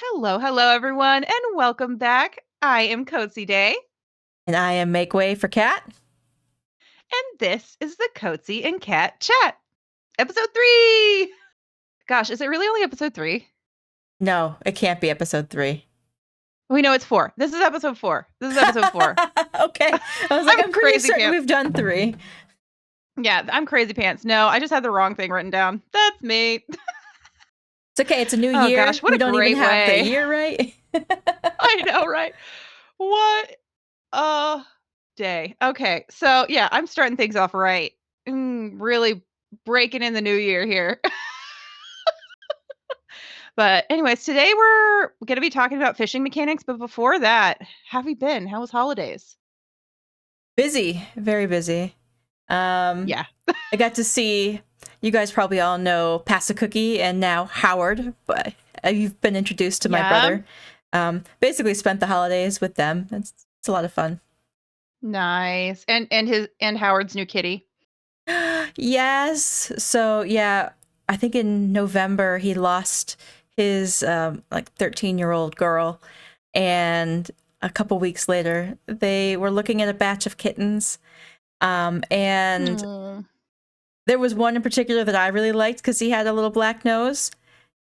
Hello, everyone, and welcome back. I am Kotzy Day, And I am Make Way for Cat. and this is the Kotzy and Cat Chat, episode 3. Gosh, is it really only episode 3? No, it can't be episode 3. We know it's 4. This is episode 4. This is episode 4. Okay. I was like, I'm pretty crazy certain pants. we've done 3. Yeah, I'm crazy pants. No, I just had the wrong thing written down. That's me. It's okay. It's a new Oh year. gosh, what we a don't great even have way. the year right. I know, right? What a day. Okay, so yeah, I'm starting things off right. Really breaking in the new year here. But anyways, today we're going to be talking about fishing mechanics. But before that, how have you been? How was holidays? Busy. Very busy. Yeah. I got to see, you guys probably all know Pass a Cookie and now Howard, but you've been introduced to my brother. Basically spent the holidays with them. It's a lot of fun. Nice. And Howard's new kitty. Yes. So yeah, I think in November he lost his 13-year-old girl, and a couple weeks later they were looking at a batch of kittens, and there was one in particular that I really liked because he had a little black nose,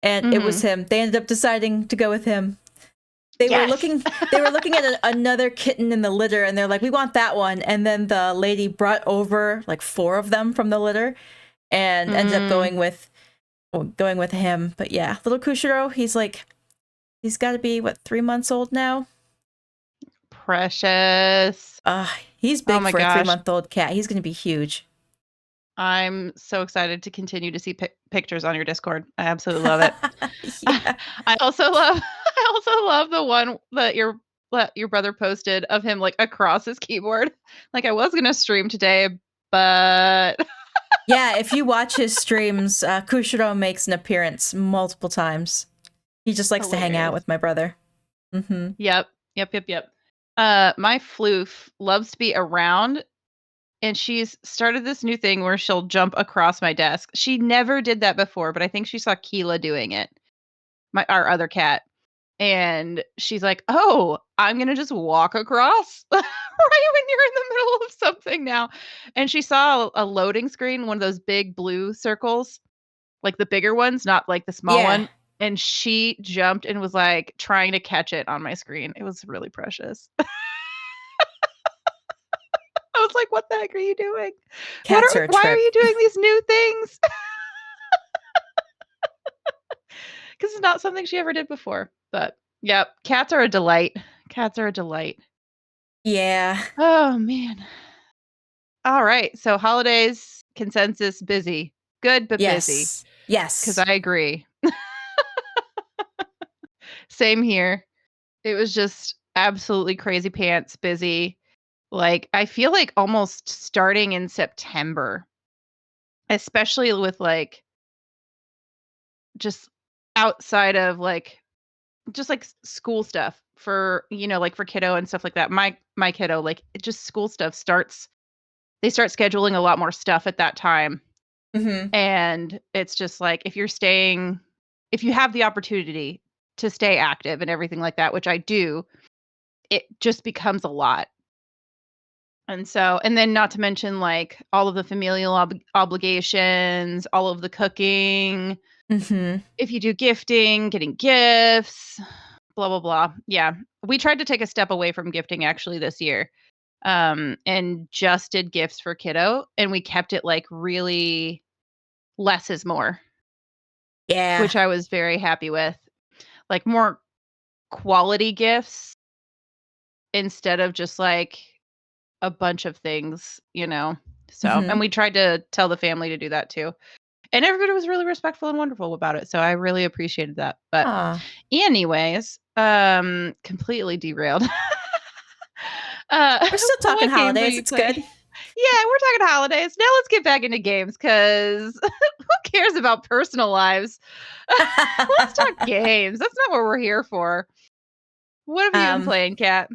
and it was him. They ended up deciding to go with him. They were looking at another kitten in the litter, and they're like, we want that one. And then the lady brought over like 4 of them from the litter and ended up going with him. But yeah, little Kushiro, he's got to be 3 months old now. Precious. He's big for a 3-month-old cat. He's going to be huge. I'm so excited to continue to see pictures on your Discord. I absolutely love it. Yeah. I also love the one that your brother posted of him like across his keyboard. Like, I was gonna stream today, but yeah, if you watch his streams, Kushiro makes an appearance multiple times. He just likes to hang out with my brother. Mm-hmm. Yep. My floof loves to be around, and she's started this new thing where she'll jump across my desk. She never did that before, but I think she saw Keela doing it, our other cat. And she's like, oh, I'm going to just walk across right when you're in the middle of something now. And she saw a loading screen, one of those big blue circles, like the bigger ones, not like the small one. And she jumped and was like trying to catch it on my screen. It was really precious. I was like, what the heck are you doing? Why are you doing these new things? Because it's not something she ever did before. But yeah, cats are a delight. Yeah. Oh, man. All right. So holidays, consensus, busy. Good, but busy. Yes. Because I agree. Same here. It was just absolutely crazy pants busy. Like, I feel like almost starting in September, especially with like just outside of like just like school stuff for, like for kiddo and stuff like that. My kiddo, like just school stuff they start scheduling a lot more stuff at that time. And it's just like, if you have the opportunity to stay active and everything like that, which I do, it just becomes a lot. And then not to mention like all of the familial obligations, all of the cooking, if you do gifting, getting gifts, blah, blah, blah. Yeah. We tried to take a step away from gifting actually this year. And just did gifts for kiddo, and we kept it like really less is more. Yeah. Which I was very happy with. Like more quality gifts instead of just like a bunch of things, So, and we tried to tell the family to do that too. And everybody was really respectful and wonderful about it. So I really appreciated that. But anyways, completely derailed. We're still talking holidays. It's good. Yeah, we're talking holidays. Now let's get back into games, because who cares about personal lives? Let's talk games. That's not what we're here for. What have you been playing, Kat?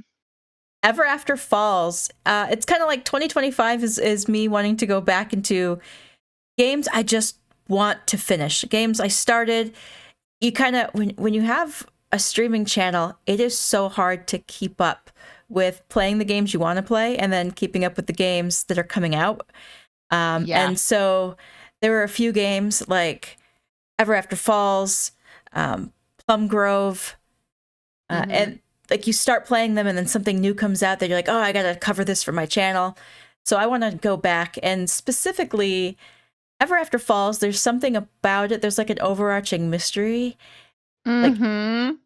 Ever After Falls. It's kind of like 2025 is me wanting to go back into games I just want to finish. Games I started. You kind of, when you have a streaming channel, it is so hard to keep up with playing the games you want to play and then keeping up with the games that are coming out. And so there were a few games like Ever After Falls, Plum Grove, and like you start playing them and then something new comes out that you're like, oh, I gotta cover this for my channel. So I want to go back, and specifically Ever After Falls, there's something about it. There's like an overarching mystery. Like,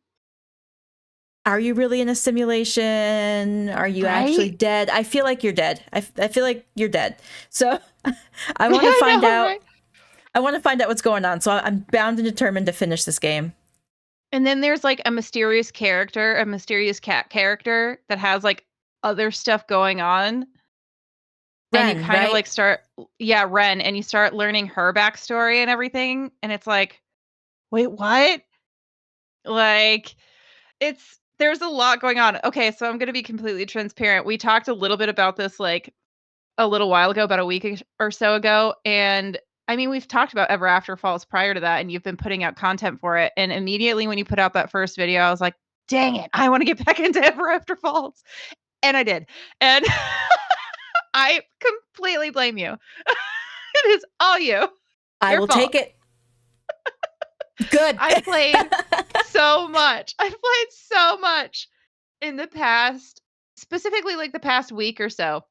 are you really in a simulation? Are you actually dead? I feel like you're dead. I feel like you're dead. So I want to find out. Right? I want to find out what's going on. So I'm bound and determined to finish this game. And then there's like a mysterious character, a mysterious cat character that has like other stuff going on. Ren, and you kind right? of like Ren, and you start learning her backstory and everything. And it's like, wait, what? Like, there's a lot going on. Okay, so I'm going to be completely transparent. We talked a little bit about this like a little while ago, about a week or so ago. And I mean, we've talked about Ever After Falls prior to that, and you've been putting out content for it. And immediately when you put out that first video, I was like, dang it, I want to get back into Ever After Falls. And I did. And I completely blame you. It is all you. I will take it. Good. I played so much. I played so much in the past, specifically like the past week or so.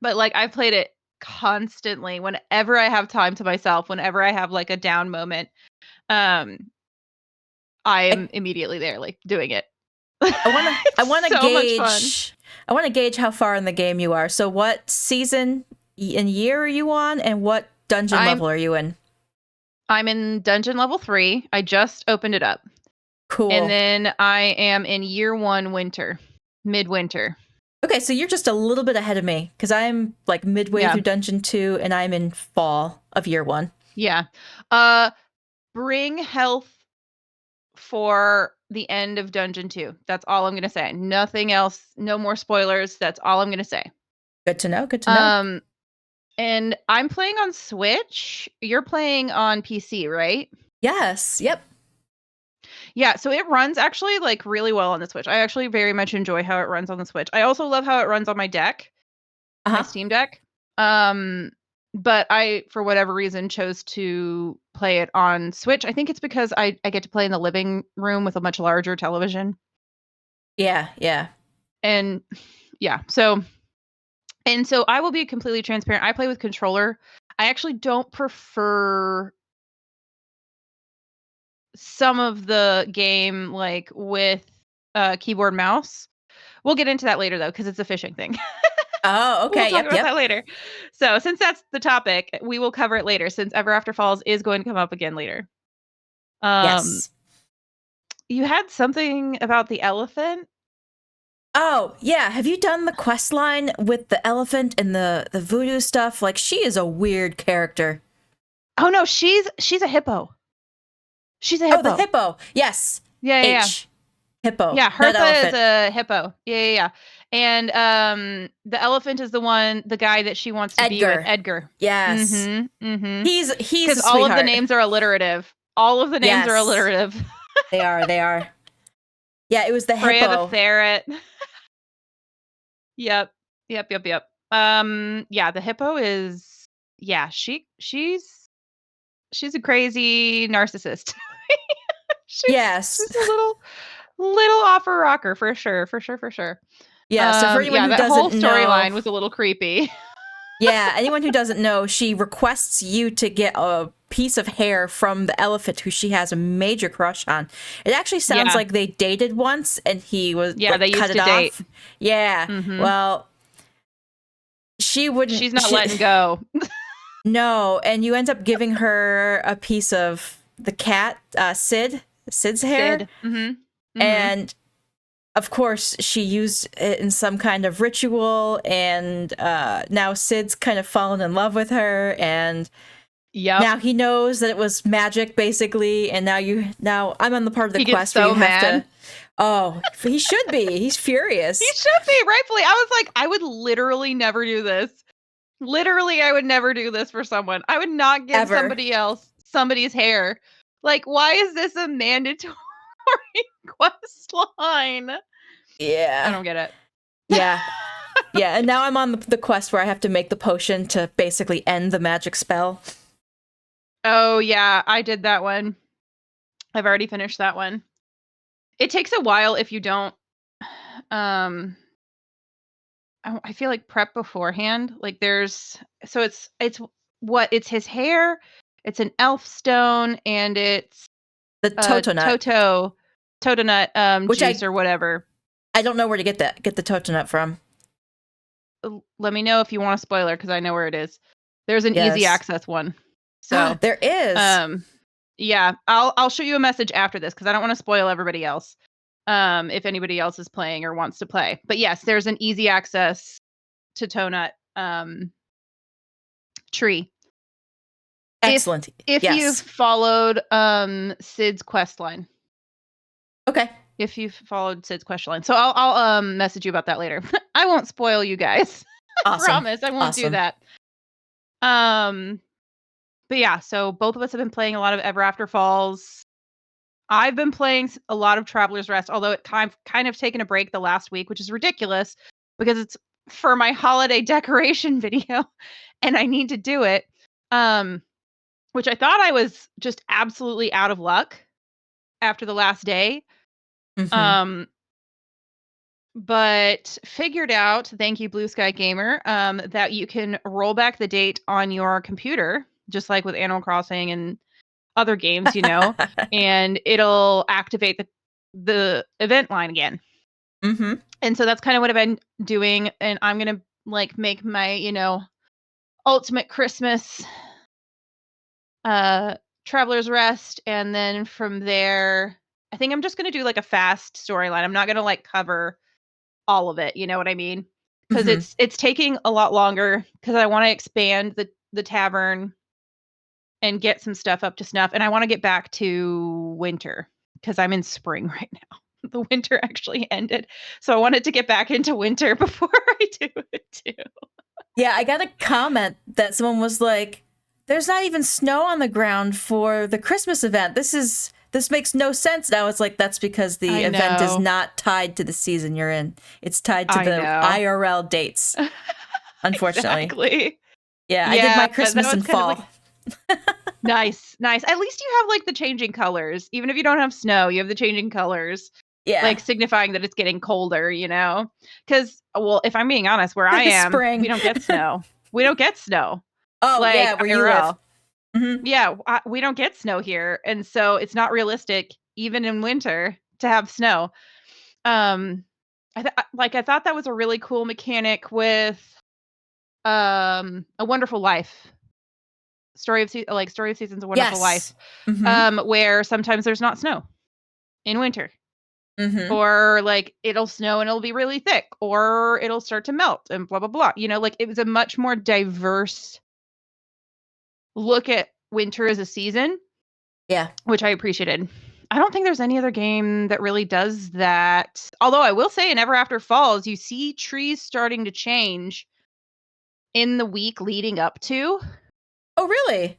But like I've played it constantly whenever I have time to myself, whenever I have like a down moment. I'm immediately there, like doing it. I want to gauge how far in the game you are. So what season and year are you on, and what dungeon level are you in? I'm in dungeon level 3. I just opened it up. Cool. And then I am in year 1 midwinter. Okay, so you're just a little bit ahead of me, because I'm like midway through dungeon 2, and I'm in fall of year 1. Yeah. Bring health for the end of dungeon 2. That's all I'm going to say. Nothing else. No more spoilers. That's all I'm going to say. Good to know. Good to know. And I'm playing on Switch. You're playing on PC, right? Yes. Yep. Yeah, so it runs actually like really well on the Switch. I actually very much enjoy how it runs on the Switch. I also love how it runs on my deck, my Steam Deck. But I, for whatever reason, chose to play it on Switch. I think it's because I get to play in the living room with a much larger television. Yeah, yeah. And yeah, so I will be completely transparent. I play with controller. I actually don't prefer some of the game like with keyboard mouse. We'll get into that later though, because it's a fishing thing. Oh, okay. We'll talk about that later. So since that's the topic, we will cover it later, since Ever After Falls is going to come up again later. Yes. You had something about the elephant? Oh, yeah. Have you done the quest line with the elephant and the voodoo stuff? Like, she is a weird character. Oh, no. She's a hippo. She's a hippo. Oh, the hippo. Yes. Yeah. Hippo. Yeah, Hertha is a hippo. Yeah. And the elephant is the guy that she wants to be with, Edgar. Yes. Mm-hmm. He's because all of the names are alliterative. All of the names are alliterative. They are. Yeah, it was the Freya hippo. the ferret. Yep. Yeah, the hippo is she's a crazy narcissist. She's a little off her rocker for sure. Yeah, so for anyone who doesn't know, that whole storyline was a little creepy. Yeah, anyone who doesn't know, she requests you to get a piece of hair from the elephant who she has a major crush on. It actually sounds like they dated once, and he was they used to date. Yeah, well, she wouldn't. She's not letting go. No, and you end up giving her a piece of the cat, Sid's hair, and of course, she used it in some kind of ritual, and now Sid's kind of fallen in love with her, and now he knows that it was magic, basically, and now I'm on the part of the quest where you have to. Oh, he should be. He's furious. He should be, rightfully. I was like, I would literally never do this. Literally, I would never do this for someone. I would not give somebody else somebody's hair. Like, why is this a mandatory quest line. Yeah. I don't get it. Yeah. Yeah, and now I'm on the quest where I have to make the potion to basically end the magic spell. Oh, yeah, I did that one. I've already finished that one. It takes a while if you don't, I feel like prep beforehand. Like so it's it's his hair, it's an elf stone, and it's The Totonut. Totonut Which juice or whatever. I don't know where to get the Totonut from. Let me know if you want a spoiler because I know where it is. There's an easy Yes. access one. So there is. Yeah, I'll show you a message after this because I don't want to spoil everybody else. If anybody else is playing or wants to play. But yes, there's an easy access to Totonut tree. Excellent. If yes. you've followed Sid's quest line. Okay. If you've followed Sid's quest line. So I'll message you about that later. I won't spoil you guys. Awesome. I promise I won't do that. But yeah, so both of us have been playing a lot of Ever After Falls. I've been playing a lot of Traveler's Rest, although it kind of taken a break the last week, which is ridiculous because it's for my holiday decoration video and I need to do it. Which I thought I was just absolutely out of luck after the last day. Mm-hmm. But figured out, thank you, BlueSky Gamer, that you can roll back the date on your computer, just like with Animal Crossing and other games, and it'll activate the event line again. Mm-hmm. And so that's kind of what I've been doing. And I'm going to make my, ultimate Christmas Traveler's Rest. And then from there, I think I'm just going to do like a fast storyline. I'm not going to cover all of it. You know what I mean? Because it's taking a lot longer because I want to expand the tavern and get some stuff up to snuff. And I want to get back to winter because I'm in spring right now. The winter actually ended. So I wanted to get back into winter before I do it too. Yeah, I got a comment that someone was like, there's not even snow on the ground for the Christmas event. This makes no sense. And I was like, that's because the event is not tied to the season you're in. It's tied to the IRL dates. Unfortunately. Exactly. Yeah, I did my Christmas in fall. Nice. At least you have the changing colors. Even if you don't have snow, you have the changing colors. Yeah. Signifying that it's getting colder, Because, well, if I'm being honest, where I am, spring. We don't get snow. We don't get snow. Oh, yeah, where you live. Mm-hmm. Yeah, we don't get snow here. And so it's not realistic, even in winter, to have snow. I thought that was a really cool mechanic with A Wonderful Life. Story of Seasons, A Wonderful Life. Mm-hmm. Where sometimes there's not snow in winter. Mm-hmm. Or it'll snow and it'll be really thick, or it'll start to melt and blah, blah, blah. It was a much more diverse look at winter as a season. Yeah. Which I appreciated. I don't think there's any other game that really does that. Although I will say in Ever After Falls, you see trees starting to change in the week leading up to. Oh, really?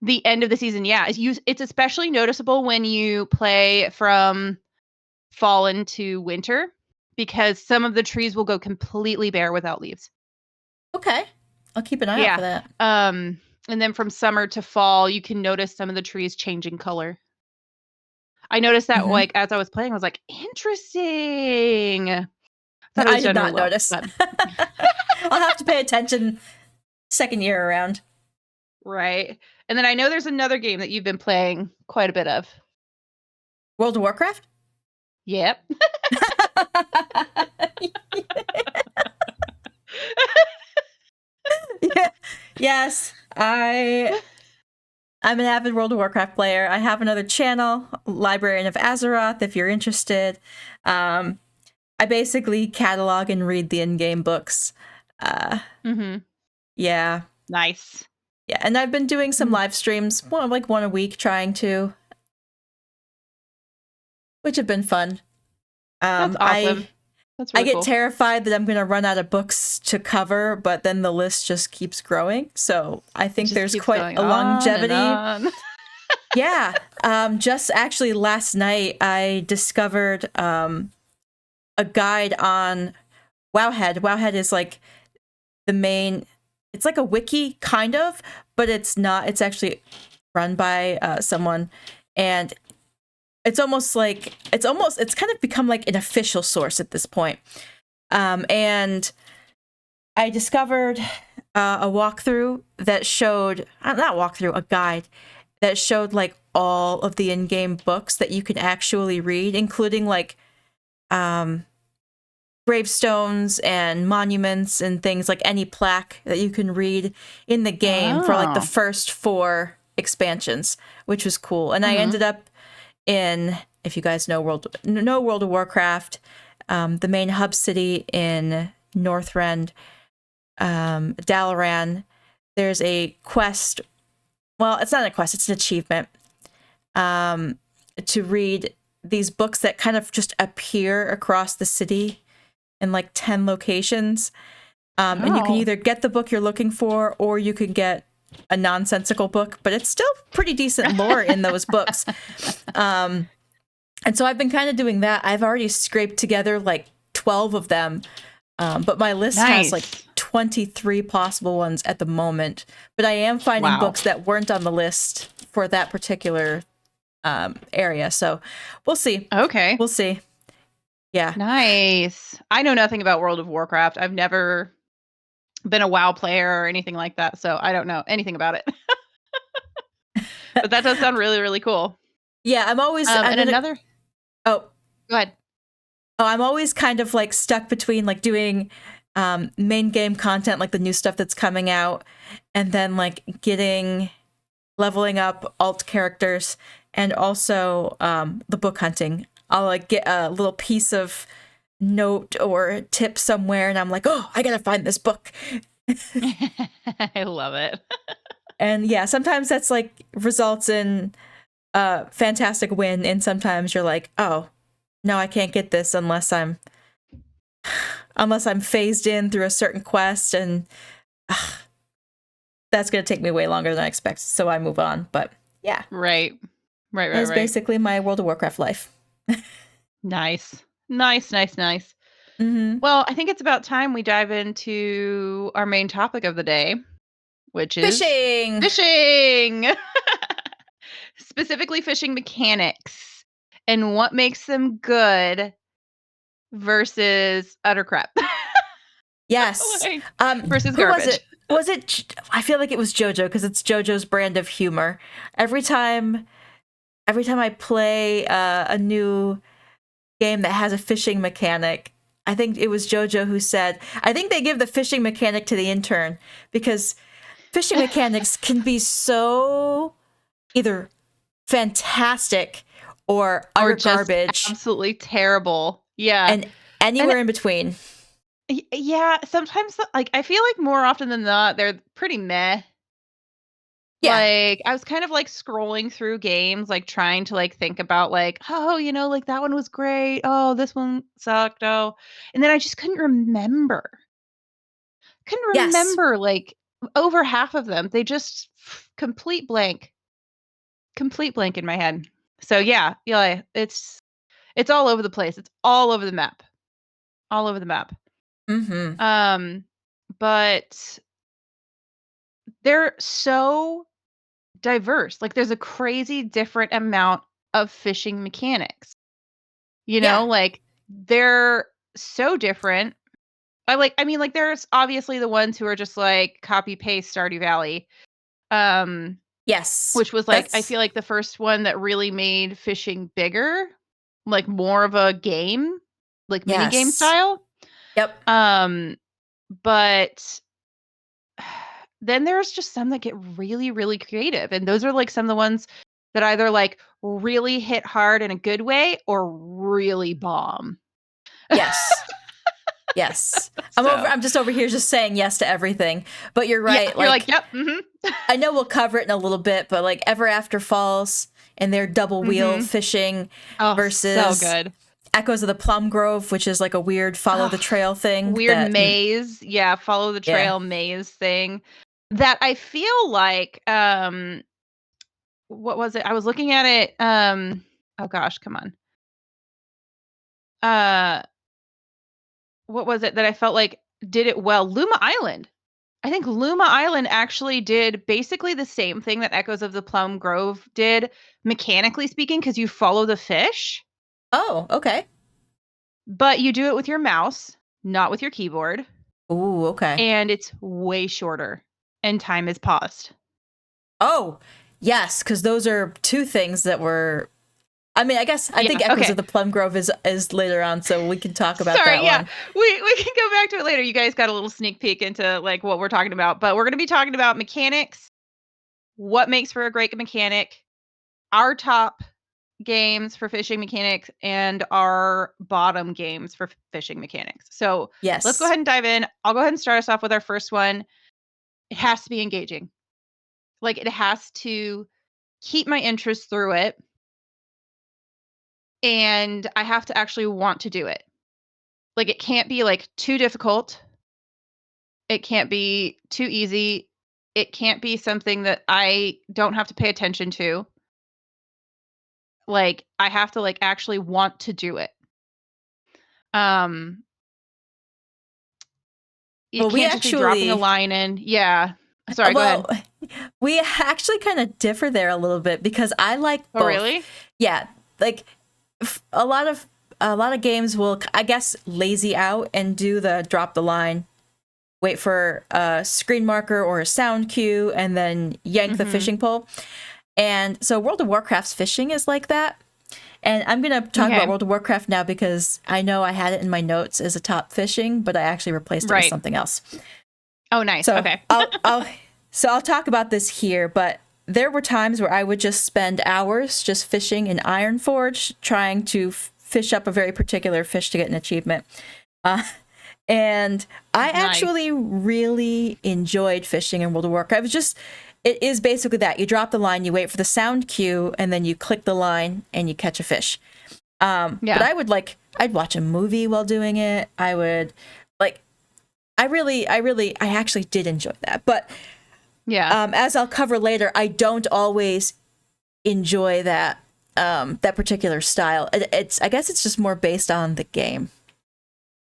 The end of the season. Yeah. It's especially noticeable when you play from fall into winter because some of the trees will go completely bare without leaves. Okay. I'll keep an eye out for that. And then from summer to fall, you can notice some of the trees changing color. I noticed that as I was playing, I was like, interesting. I did not notice. I'll have to pay attention second year around. Right. And then I know there's another game that you've been playing quite a bit of. World of Warcraft? Yep. Yeah. Yes, I'm an avid World of Warcraft player. I have another channel, Librarian of Azeroth, if you're interested. I basically catalog and read the in-game books. Yeah. Nice. Yeah, and I've been doing some live streams, one a week, trying to, which have been fun. That's awesome. That's really I get cool. terrified that I'm going to run out of books to cover, but then the list just keeps growing. So I think there's quite a longevity. Yeah. Just actually last night, I discovered a guide on Wowhead. Wowhead is like the main, it's like a wiki kind of, but it's not. It's actually run by someone, and it's kind of become like an official source at this point. And I discovered a walkthrough that showed, not walkthrough, a guide that showed like all of the in-game books that you can actually read, including like gravestones and monuments and things, like any plaque that you can read in the game for like the first 4 expansions, which was cool. And I ended up in, if you guys know World of Warcraft, the main hub city in Northrend, Dalaran, there's a quest. Well, it's not a quest, it's an achievement, to read these books that kind of just appear across the city in like 10 locations. And you can either get the book you're looking for, or you can get a nonsensical book, but it's still pretty decent lore in those books. And so I've been kind of doing that. I've already scraped together like 12 of them, but my list has like 23 possible ones at the moment. But I am finding books that weren't on the list for that particular area. So we'll see. Okay. We'll see. Yeah. Nice. I know nothing about World of Warcraft. I've never been a WoW player or anything like that, so I don't know anything about it. But that does sound really, really cool. Yeah, I'm always... another... Oh. Go ahead. Oh, I'm always kind of like stuck between like doing main game content, like the new stuff that's coming out, and then like leveling up alt characters, and also the book hunting. I'll like get a little piece of note or tip somewhere, and I'm like, oh, I gotta find this book. I love it. And yeah, sometimes that's like results in a fantastic win, and sometimes you're like, oh, no, I can't get this unless I'm phased in through a certain quest, and that's gonna take me way longer than I expected, so I move on. But yeah, right. That's basically my World of Warcraft life. Nice. Mm-hmm. Well, I think it's about time we dive into our main topic of the day, which is fishing. Specifically fishing mechanics and what makes them good versus utter crap. Yes. Versus garbage. Was it? I feel like it was Jojo, because it's Jojo's brand of humor. Every time I play a new game that has a fishing mechanic, I think it was Jojo who said, I think they give the fishing mechanic to the intern, because fishing mechanics can be so either fantastic or utter garbage. Absolutely terrible. Yeah. And anywhere in between. Yeah, sometimes like I feel like more often than not they're pretty meh. Yeah. Like I was kind of like scrolling through games, like trying to like think about like, oh, like that one was great. Oh, this one sucked. Oh. And then I just couldn't remember. Like over half of them. They just complete blank in my head. So yeah, it's all over the place. It's all over the map. Mm-hmm. But they're so diverse. Like there's a crazy different amount of fishing mechanics. Like they're so different. I mean, like there's obviously the ones who are just like copy paste Stardew Valley. Yes. Which was like, I feel like the first one that really made fishing bigger, like more of a game, like mini game style. Yep. But then there's just some that get really, really creative. And those are like some of the ones that either like really hit hard in a good way or really bomb. Yes. Yes. I'm just over here just saying yes to everything. But you're right. Yeah, you're like, yep. Mm-hmm. I know we'll cover it in a little bit, but like Ever After Falls and their double wheel fishing versus so good. Echoes of the Plum Grove, which is like a weird follow the trail thing. Weird maze. Yeah, follow the trail maze thing. That I feel like what was it? I was looking at it. Oh gosh, come on. Uh, what was it that I felt like did it well? Luma Island. I think Luma Island actually did basically the same thing that Echoes of the Plum Grove did, mechanically speaking, because you follow the fish, Oh, okay. but you do it with your mouse, not with your keyboard, Ooh, okay. and it's way shorter, and time is paused. Oh, yes, because those are two things that were. I mean, I think Yeah, Echoes of okay. the Plum Grove is later on, so we can talk about Sorry, that yeah. one. We can go back to it later. You guys got a little sneak peek into like what we're talking about, but we're going to be talking about mechanics, what makes for a great mechanic, our top games for fishing mechanics, and our bottom games for fishing mechanics. So let's go Yes. ahead and dive in. I'll go ahead and start us off with our first one. It has to be engaging. Like it has to keep my interest through it, and I have to actually want to do it. Like it can't be like too difficult. It can't be too easy. It can't be something that I don't have to pay attention to. Like I have to like actually want to do it. Um it Well, we can't just be dropping a actually, line in. Yeah. Sorry, go well, ahead. we actually kind of differ there a little bit because I like Oh, both. really? Yeah, like a lot of games will, I guess, lazy out and do the drop the line, wait for a screen marker or a sound cue, and then yank the Mhm. fishing pole. And so World of Warcraft's fishing is like that. And I'm going to talk about Okay. World of Warcraft now because I know I had it in my notes as a top fishing, but I actually replaced it with Right. something else. Oh, nice. So Okay. I'll talk about this here, but there were times where I would just spend hours just fishing in Ironforge, trying to fish up a very particular fish to get an achievement. Uh, and I Nice. actually really enjoyed fishing in World of Warcraft. It is basically that. You drop the line, you wait for the sound cue, and then you click the line and you catch a fish. But Yeah. I'd watch a movie while doing it. I would like, I actually did enjoy that. But Yeah. as I'll cover later, I don't always enjoy that particular style. I guess it's just more based on the game.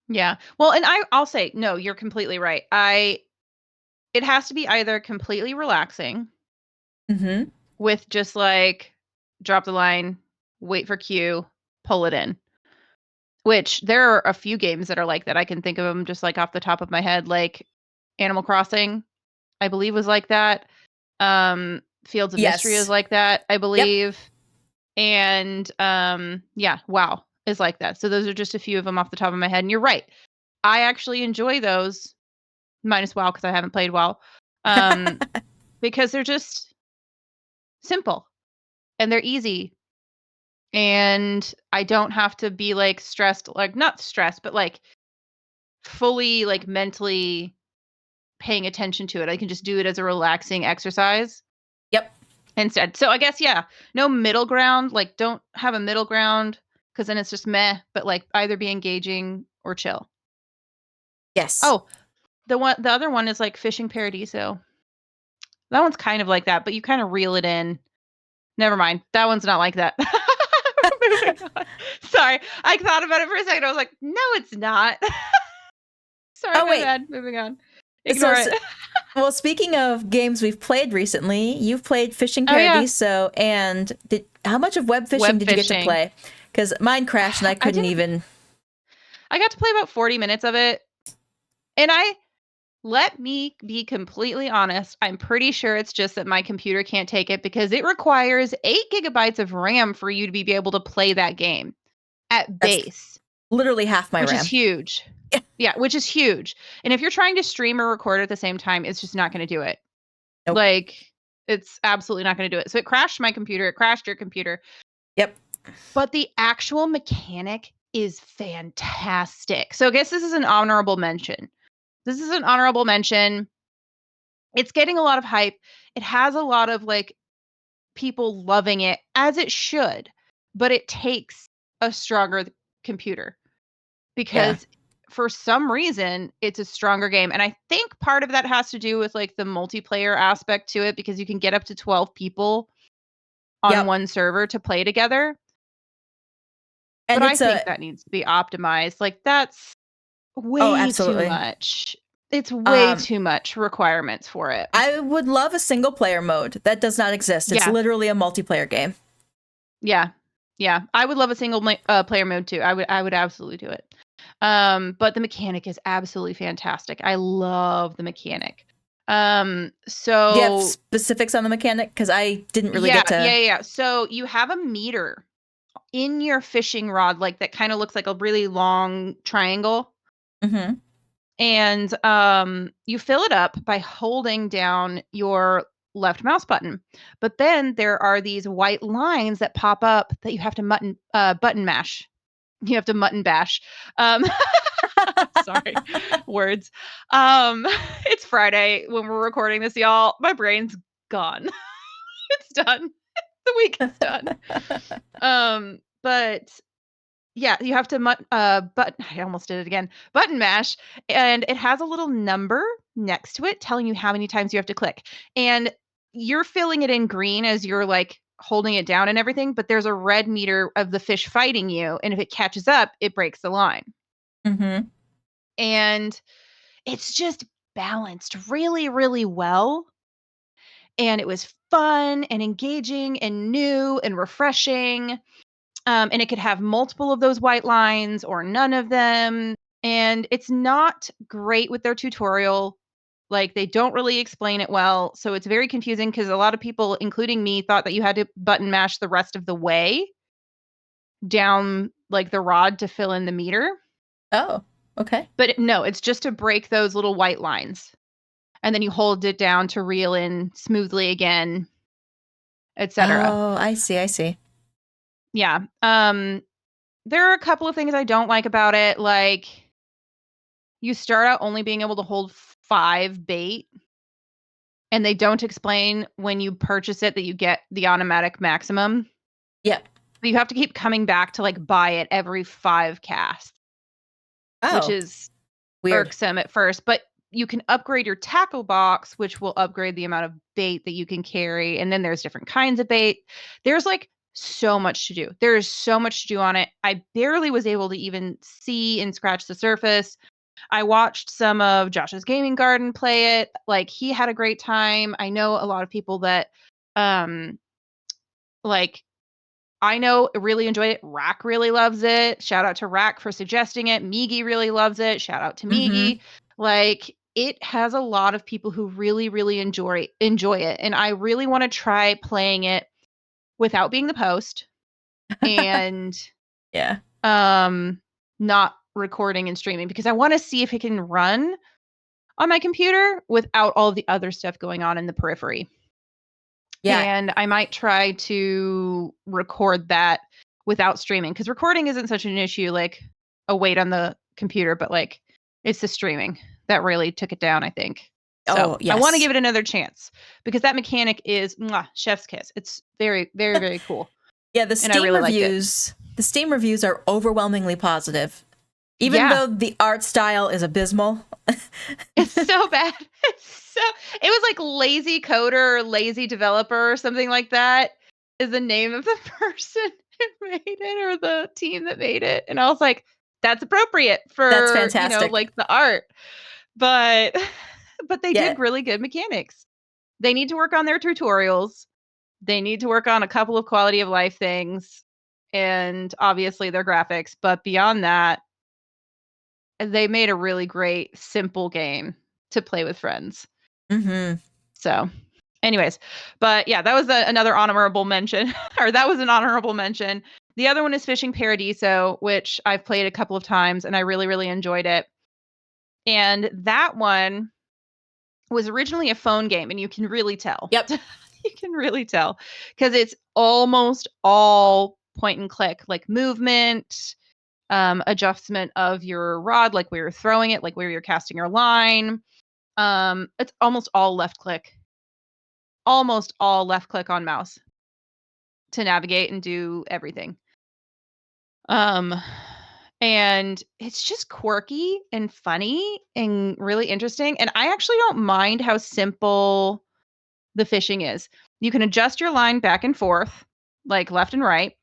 Yeah. Well, and I'll say, no, you're completely right. It has to be either completely relaxing Mm-hmm. with just like drop the line, wait for cue, pull it in. Which there are a few games that are like that. I can think of them just like off the top of my head, like Animal Crossing, I believe was like that. Fields of Mystery is Yes. like that, I Yep. believe. And yeah, WoW is like that. So those are just a few of them off the top of my head. And you're right. I actually enjoy those minus WoW because I haven't played WoW. Um, because they're just simple and they're easy. And I don't have to be like stressed, like not stressed, but like fully like mentally paying attention to it. I can just do it as a relaxing exercise Yep. instead. So I guess yeah, no middle ground. Like don't have a middle ground because then it's just meh. But like either be engaging or chill. Yes. Oh, the other one is like Fishing Paradiso. That one's kind of like that, but you kind of reel it in. Never mind. That one's not like that. Moving on. Sorry, I thought about it for a second. I was like, no, it's not. Sorry, Oh my wait. bad. Moving on. So, Ignore it. well, speaking of games we've played recently, you've played Fishing Oh yeah, Paradiso, and how much of web fishing web did you get to fishing. play? Because mine crashed and I I couldn't didn't. even. I got to play about 40 minutes of it, and let me be completely honest. I'm pretty sure it's just that my computer can't take it because it requires 8 gigabytes of RAM for you to be able to play that game at That's base, literally half my which is RAM. huge. Yeah, which is huge. And if you're trying to stream or record at the same time, it's just not going to do it. Nope. Like, it's absolutely not going to do it. So it crashed my computer. It crashed your computer. Yep. But the actual mechanic is fantastic. So I guess this is an honorable mention. This is an honorable mention. It's getting a lot of hype. It has a lot of like people loving it as it should, but it takes a stronger computer Yeah. because for some reason it's a stronger game. And I think part of that has to do with like the multiplayer aspect to it because you can get up to 12 people on Yep. one server to play together. And But I it's think a that needs to be optimized. Like, that's oh, way too absolutely. much. It's way Um, too much requirements for it. I would love a single player mode. That does not exist. It's Yeah. literally a multiplayer game. Yeah. Yeah. I would love a single player mode too. I would absolutely do it. But the mechanic is absolutely fantastic. I love the mechanic. Do you have So specifics on the mechanic? Because I didn't really yeah, get to. yeah. So you have a meter in your fishing rod, like that kind of looks like a really long triangle. Mm-hmm. And you fill it up by holding down your left mouse button. But then there are these white lines that pop up that you have to button mash. You have to mutton bash. Um, sorry, words. Um, it's Friday when we're recording this, y'all. My brain's gone. It's done. The week is done. But yeah, you have to I almost did it again. Button mash, and it has a little number next to it telling you how many times you have to click. And you're filling it in green as you're like holding it down and everything, but there's a red meter of the fish fighting you, and if it catches up, it breaks the line. Mm-hmm. And it's just balanced really, really well. And it was fun and engaging and new and refreshing. And it could have multiple of those white lines or none of them. And it's not great with their tutorial. Like, they don't really explain it well. So it's very confusing because a lot of people, including me, thought that you had to button mash the rest of the way down like the rod to fill in the meter. Oh, okay. But no, it's just to break those little white lines. And then you hold it down to reel in smoothly again, etc. Oh, I see. I see. Yeah. There are a couple of things I don't like about it. Like, you start out only being able to hold 5 bait, and they don't explain when you purchase it that you get the automatic maximum. Yep. But you have to keep coming back to, like, buy it every 5 casts, which Oh, is weird. irksome at first. But you can upgrade your tackle box, which will upgrade the amount of bait that you can carry, and then there's different kinds of bait. There's, like, so much to do. There is so much to do on it. I barely was able to even see and scratch the surface. I watched some of Josh's Gaming Garden play it. Like, he had a great time. I know a lot of people that, um, like, I know really enjoy it. Rack really loves it. Shout out to Rack for suggesting it. Migi really loves it. Shout out to Mm-hmm. Migi. Like, it has a lot of people who really, really enjoy it. And I really want to try playing it without being the post and Yeah. not recording and streaming, because I want to see if it can run on my computer without all the other stuff going on in the periphery. Yeah. And I might try to record that without streaming, because recording isn't such an issue, like a weight on the computer, but like it's the streaming that really took it down, I think. So Oh, I want to yes. give it another chance because that mechanic is chef's kiss. It's very, very, very cool. Yeah, And I really liked it. The Steam reviews are overwhelmingly positive. Even Yeah. though the art style is abysmal. It's so bad. It was like lazy coder or lazy developer or something like that is the name of the person who made it, or the team that made it. And I was like, that's appropriate That's for, fantastic. like the art. But but they Yeah. did really good mechanics. They need to work on their tutorials. They need to work on a couple of quality of life things and obviously their graphics, but beyond that, they made a really great simple game to play with friends. Mm-hmm. So, anyways, but yeah, that was another honorable mention, or that was an honorable mention. The other one is Fishing Paradiso, which I've played a couple of times and I really, really enjoyed it. And that one was originally a phone game, and you can really tell. Yep. You can really tell because it's almost all point and click, like movement, adjustment of your rod, like where you're throwing it, like where you're casting your line. It's almost all left click on mouse to navigate and do everything. Um, and it's just quirky and funny and really interesting. And I actually don't mind how simple the fishing is. You can adjust your line back and forth. like left and right.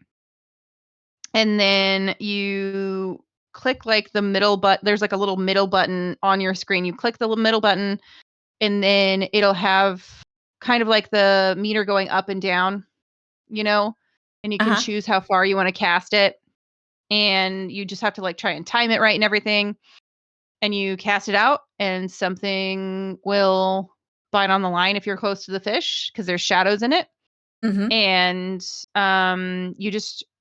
And then you click like the middle button. There's like a little middle button on your screen. You click the middle button, and then it'll have kind of like the meter going up and down, you know, and you can Uh-huh. choose how far you want to cast it. And you just have to like try and time it right and everything. And you cast it out, and something will bite on the line if you're close to the fish because there's shadows in it. Mm-hmm. And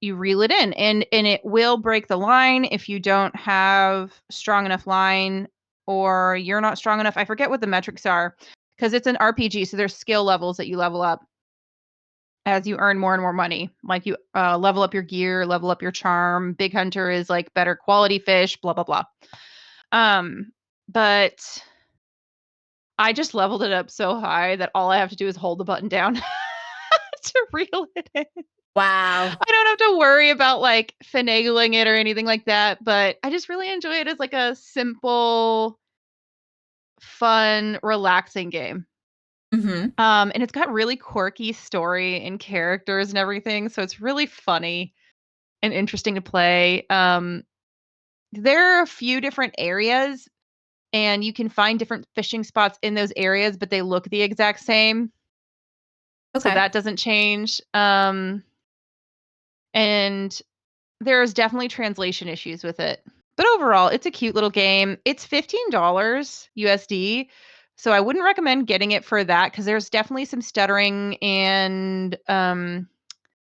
you reel it in, and it will break the line if you don't have strong enough line, or you're not strong enough. I forget what the metrics are because it's an RPG, so there's skill levels that you level up as you earn more and more money. Like you level up your gear, level up your charm. Big hunter is like better quality fish, blah blah blah. But I just leveled it up so high that all I have to do is hold the button down to reel it in. Wow. I don't have to worry about like finagling it or anything like that, but I just really enjoy it as like a simple, fun, relaxing game. Mm-hmm. And it's got really quirky story and characters and everything, so it's really funny and interesting to play. There are a few different areas, and you can find different fishing spots in those areas, but they look the exact same, so Okay. that doesn't change. And there's definitely translation issues with it. But overall, it's a cute little game. It's $15 USD. So I wouldn't recommend getting it for that because there's definitely some stuttering and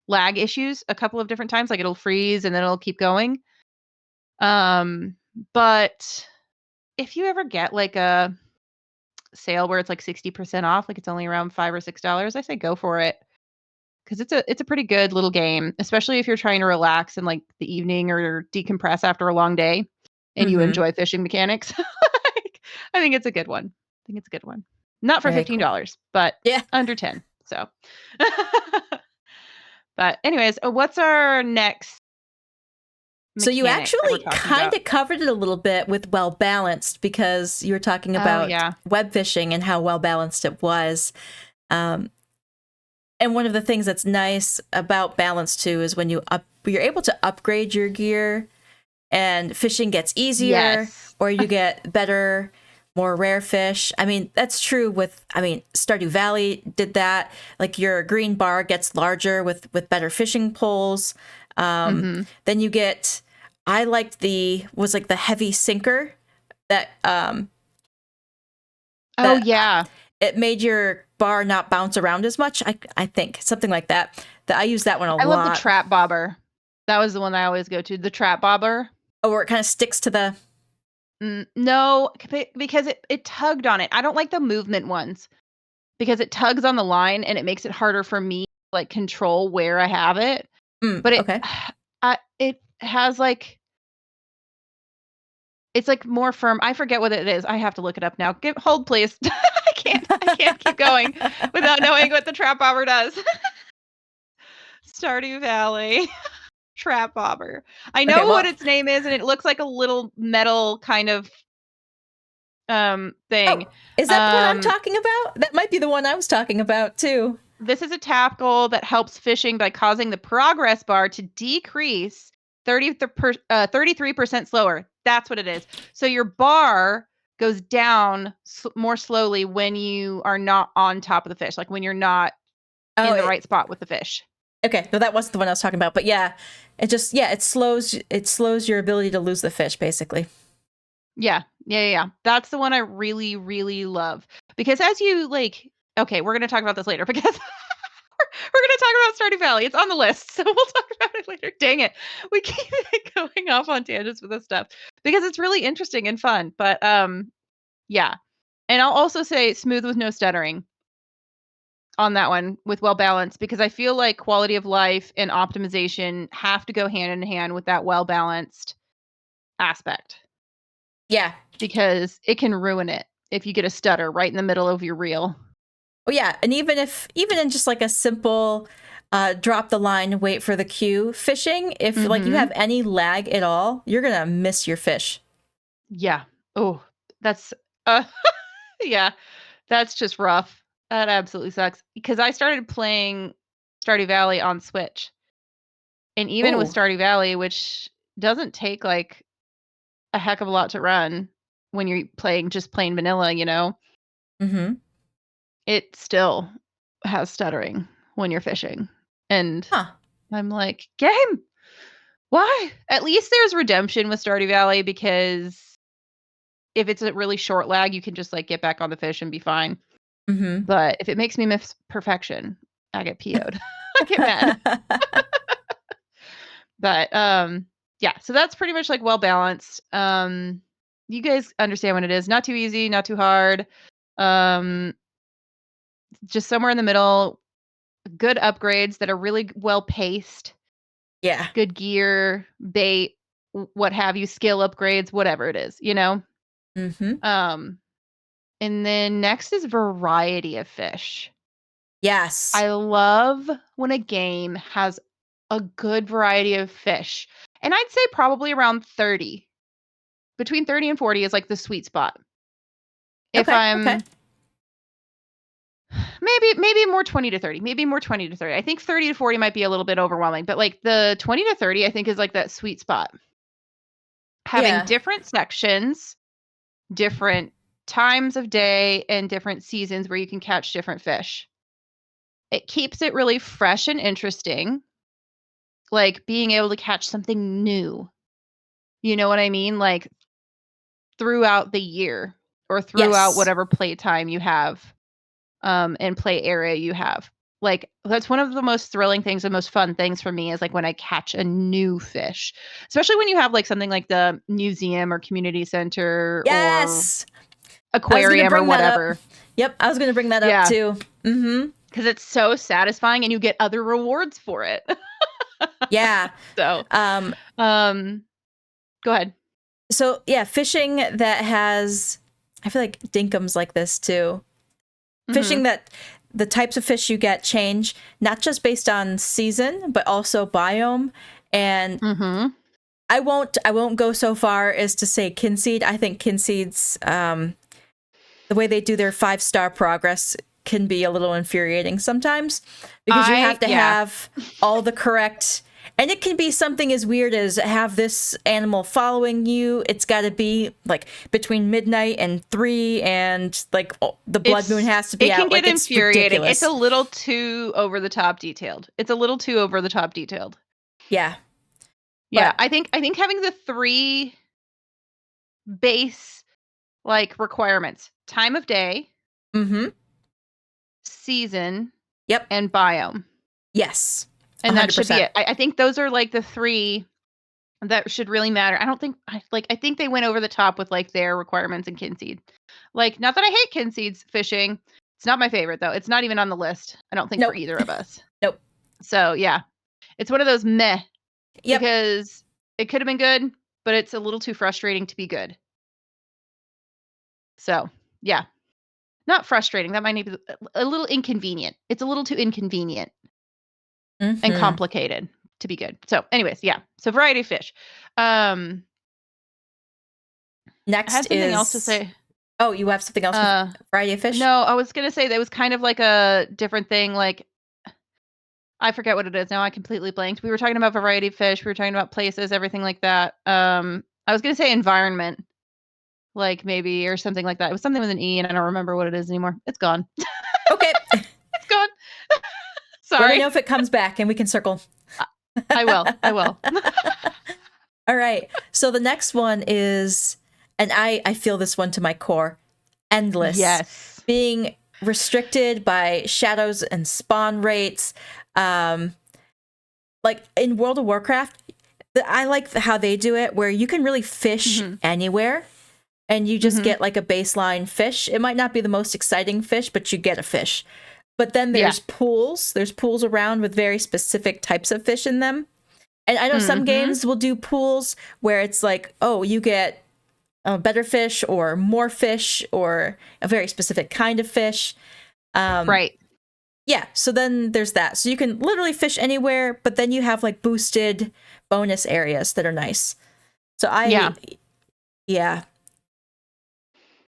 lag issues a couple of different times. Like it'll freeze and then it'll keep going. Um, but if you ever get like a sale where it's like 60% off, like it's only around $5 or $6, I say go for it. Because it's a pretty good little game, especially if you're trying to relax in like the evening or decompress after a long day, and you Mm-hmm. enjoy fishing mechanics. Like, I think it's a good one. I think it's a good one. Not for Very cool. $15, but Yeah. under 10. So, but anyways, what's our next So you mechanic that we're actually talking kind about? of covered it a little bit with well balanced because you were talking Oh about yeah. web fishing and how well balanced it was. Um, and one of the things that's nice about balance too is when you're able to upgrade your gear and fishing gets easier Yes. or you get better, more rare fish. I mean, that's true with, Stardew Valley did that. Like your green bar gets larger with better fishing poles. Mhm. Then you get, I liked the heavy sinker that, Oh that yeah. it made your bar not bounce around as much. I think something like that. That I use that one a I love the lot. trap bobber. That was the one I always go to. The trap bobber. Or it kind of sticks to the. No, because it tugged on it. I don't like the movement ones because it tugs on the line and it makes it harder for me to, like, control where I have it. But Okay. it has like it's like more firm. I forget what it is. I have to look it up now. Hold please. I can't keep going without knowing what the trap bobber does. Stardew Valley trap bobber. I Okay. know what Well. its name is, and it looks like a little metal kind of Oh, thing. is that the one I'm Um talking about? That might be the one I was talking about too. This is a tackle that helps fishing by causing the progress bar to decrease 33% slower. That's what it is. So your bar goes down more slowly when you are not on top of the fish, like when you're not Oh, in the right spot with the fish. okay. No, that wasn't the one I was talking about. But yeah, it slows your ability to lose the fish basically. Yeah. That's the one I really, really love. Because as you like, okay, we're going to talk about this later because we're going to talk about Stardew Valley. It's on the list, so we'll talk about it later. Dang it. We keep going off on tangents with this stuff because it's really interesting and fun. But yeah. And I'll also say smooth with no stuttering on that one with well balanced because I feel like quality of life and optimization have to go hand in hand with that well balanced aspect Yeah. because it can ruin it if you get a stutter right in the middle of your reel. Oh yeah, and even in just like a simple drop the line, wait for the cue fishing, if like you Mhm. have any lag at all, you're gonna miss your fish. Yeah. Oh, that's uh yeah. That's just rough. That absolutely sucks because I started playing Stardew Valley on Switch. And even with Oh. Stardew Valley, which doesn't take like a heck of a lot to run when you're playing just plain vanilla, Mm-hmm. it still has stuttering when you're fishing. And Huh. I'm like, game, why? At least there's redemption with Stardew Valley, because if it's a really short lag, you can just like get back on the fish and be fine. Mm-hmm. But if it makes me miss perfection, I get PO'd. I get mad. But yeah, so that's pretty much like well balanced. You guys understand what it is. Not too easy, not too hard. Um just somewhere in the middle. Good upgrades that are really well paced. Yeah. Good gear, bait, what have you, skill upgrades, whatever it is, Mm-hmm. Um and then next is variety of fish. Yes. I love when a game has a good variety of fish. And I'd say probably around 30. Between 30 and 40 is like the sweet spot. If Okay. Okay. I'm maybe more 20 to 30. Maybe more 20 to 30. I think 30 to 40 might be a little bit overwhelming, but like the 20 to 30 I think is like that sweet spot. Having Yeah. different sections, different times of day, and different seasons where you can catch different fish. It keeps it really fresh and interesting, like being able to catch something new. You know what I mean? Like throughout the year or throughout Yes. whatever playtime you have, and play area you have. Like that's one of the most thrilling things and most fun things for me is like when I catch a new fish, especially when you have like something like the museum or community center or Yes. I was gonna aquarium or bring that up. whatever. Yep, I was gonna bring that up Yeah, too. Mm-hmm. because it's so satisfying and you get other rewards for it. Yeah. So, Um, um, go ahead. so yeah, fishing that has, I feel like dinkum's like this too. Mm-hmm. Fishing that the types of fish you get change, not just based on season, but also biome. And Mm-hmm. I won't go so far as to say Kinseed. I think Kinseed's the way they do their 5-star progress can be a little infuriating sometimes because you have to Yeah. have all the correct, and it can be something as weird as have this animal following you. It's got to be like between midnight and 3, and like the blood moon has to be It can out. get Like it's infuriating. It's ridiculous. a little too over the top detailed. It's a little too over the top detailed. Yeah. Yeah, But I think having the 3 base like requirements: time of day, mm-hmm. season, Yep. and biome. Yes. And that should be 100%. it. I think those are like the 3 that should really matter. I don't think I think they went over the top with like their requirements in Kinseed. Like, not that I hate Kinseed's fishing. It's not my favorite though. It's not even on the list, I don't think, for Nope. either of us. Nope. So, yeah. It's one of those meh, Yep. because it could have been good, but it's a little too frustrating to be good. So, yeah. Not frustrating. That might be a little inconvenient. It's a little too inconvenient and Mm-hmm. complicated to be good. So, anyways, yeah. So, variety of fish. Um, I Next had something else to is, say. oh, you have something else with variety of fish? No, I was gonna say that was kind of like a different thing. Like, I forget what it is now. I completely blanked. We were talking about variety of fish. We were talking about places, everything like that. I was gonna say environment, like maybe, or something like that. It was something with an E, and I don't remember what it is anymore. It's gone. Okay. It's gone. Let me Sorry. know if it comes back and we can circle. I will. I will. All right. So the next one is, and I feel this one to my core, endless. Yes. Being restricted by shadows and spawn rates. Like in World of Warcraft, I like how they do it where you can really fish anywhere and you just get like a baseline fish. It might not be the most exciting fish, but you get a fish. But then there's pools. There's pools around with very specific types of fish in them. And I know some games will do pools where it's like, oh, you get a better fish or more fish or a very specific kind of fish. Right. Yeah, so then there's that. So you can literally fish anywhere, but then you have like boosted bonus areas that are nice. So yeah.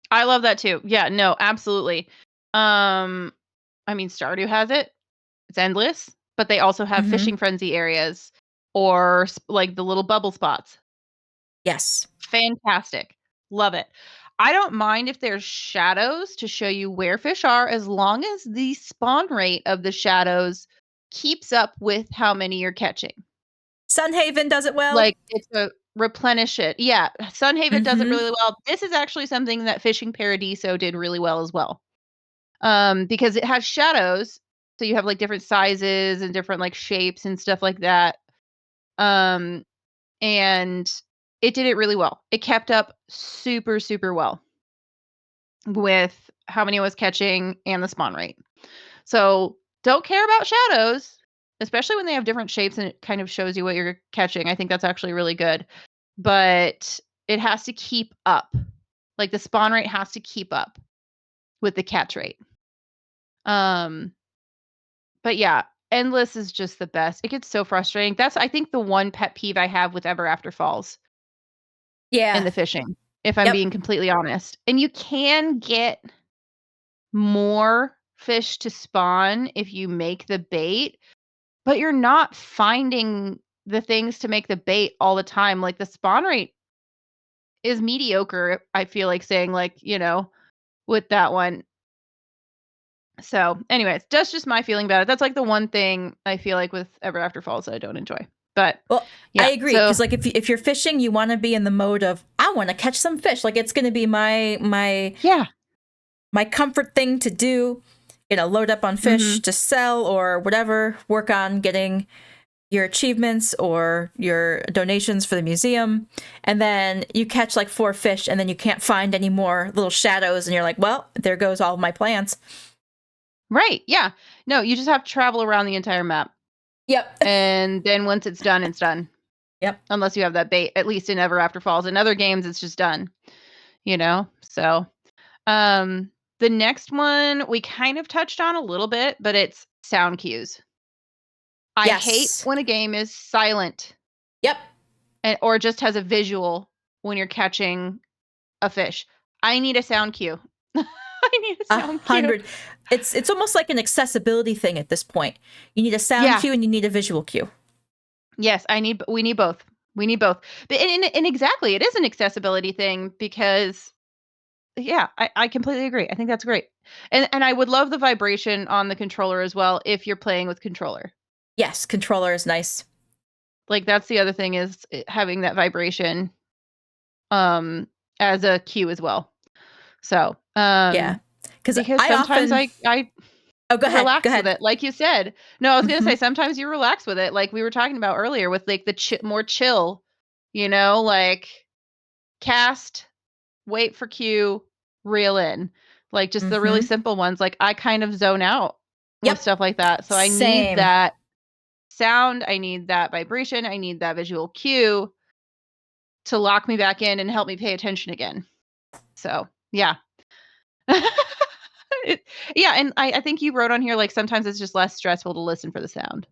I love that too. Yeah, no, absolutely. I mean, Stardew has it. It's endless. but they also have fishing frenzy areas or like the little bubble spots. Yes. Fantastic. Love it. I don't mind if there's shadows to show you where fish are, as long as the spawn rate of the shadows keeps up with how many you're catching. Sunhaven does it well. Like, it's a replenish it. Yeah, Sunhaven does it really well. This is actually something that Fishing Paradiso did really well as well. Because it has shadows, so you have, like, different sizes and different, like, shapes and stuff like that. Um, and it did it really well. It kept up super, super well with how many I was catching and the spawn rate. So, don't care about shadows, especially when they have different shapes and it kind of shows you what you're catching. I think that's actually really good. But it has to keep up. Like, the spawn rate has to keep up with the catch rate. But yeah, endless is just the best. It gets so frustrating. That's, I think, the one pet peeve I have with Ever After Falls in Yeah. the fishing, if I'm Yep. being completely honest. And you can get more fish to spawn if you make the bait, but you're not finding the things to make the bait all the time. Like, the spawn rate is mediocre, I feel like saying, like, with that one. So, anyways, that's just my feeling about it. That's like the one thing I feel like with Ever After Falls that I don't enjoy. But Well, yeah, I agree, so because like if you're fishing, you want to be in the mode of I want to catch some fish. Like it's going to be yeah. my comfort thing to do. Load up on fish Mhm. to sell or whatever. Work on getting your achievements or your donations for the museum, and then you catch like 4 fish, and then you can't find any more little shadows, and you're like, well, there goes all of my plans. Right. Yeah. No, you just have to travel around the entire map. Yep. And then once it's done, it's done. Yep. Unless you have that bait, at least in Ever After Falls. In other games, it's just done. So the next one we kind of touched on a little bit, but it's sound cues. I hate Yes. when a game is silent Yep. or just has a visual when you're catching a fish. I need a sound cue. I need a sound cue. 100. It's almost like an accessibility thing at this point. You need a sound Yeah. cue and you need a visual cue. Yes, we need both. We need both. But and exactly, it is an accessibility thing because yeah, I completely agree. I think that's great. And I would love the vibration on the controller as well if you're playing with controller. Yes, controller is nice. Like, that's the other thing is having that vibration um as a cue as well. So, Yeah. Because because I sometimes often. I Oh, go ahead. Go relax with ahead. it, like you said. No, I was gonna hmm say sometimes you relax with it, like we were talking about earlier with like the more chill, like cast, wait for cue, reel in, like just the really hmm simple ones. Like I kind of zone out with Yep. stuff like that, so I need Same. that sound, I need that vibration, I need that visual cue to lock me back in and help me pay attention again. So yeah. It yeah, and I think you wrote on here, like, sometimes it's just less stressful to listen for the sound,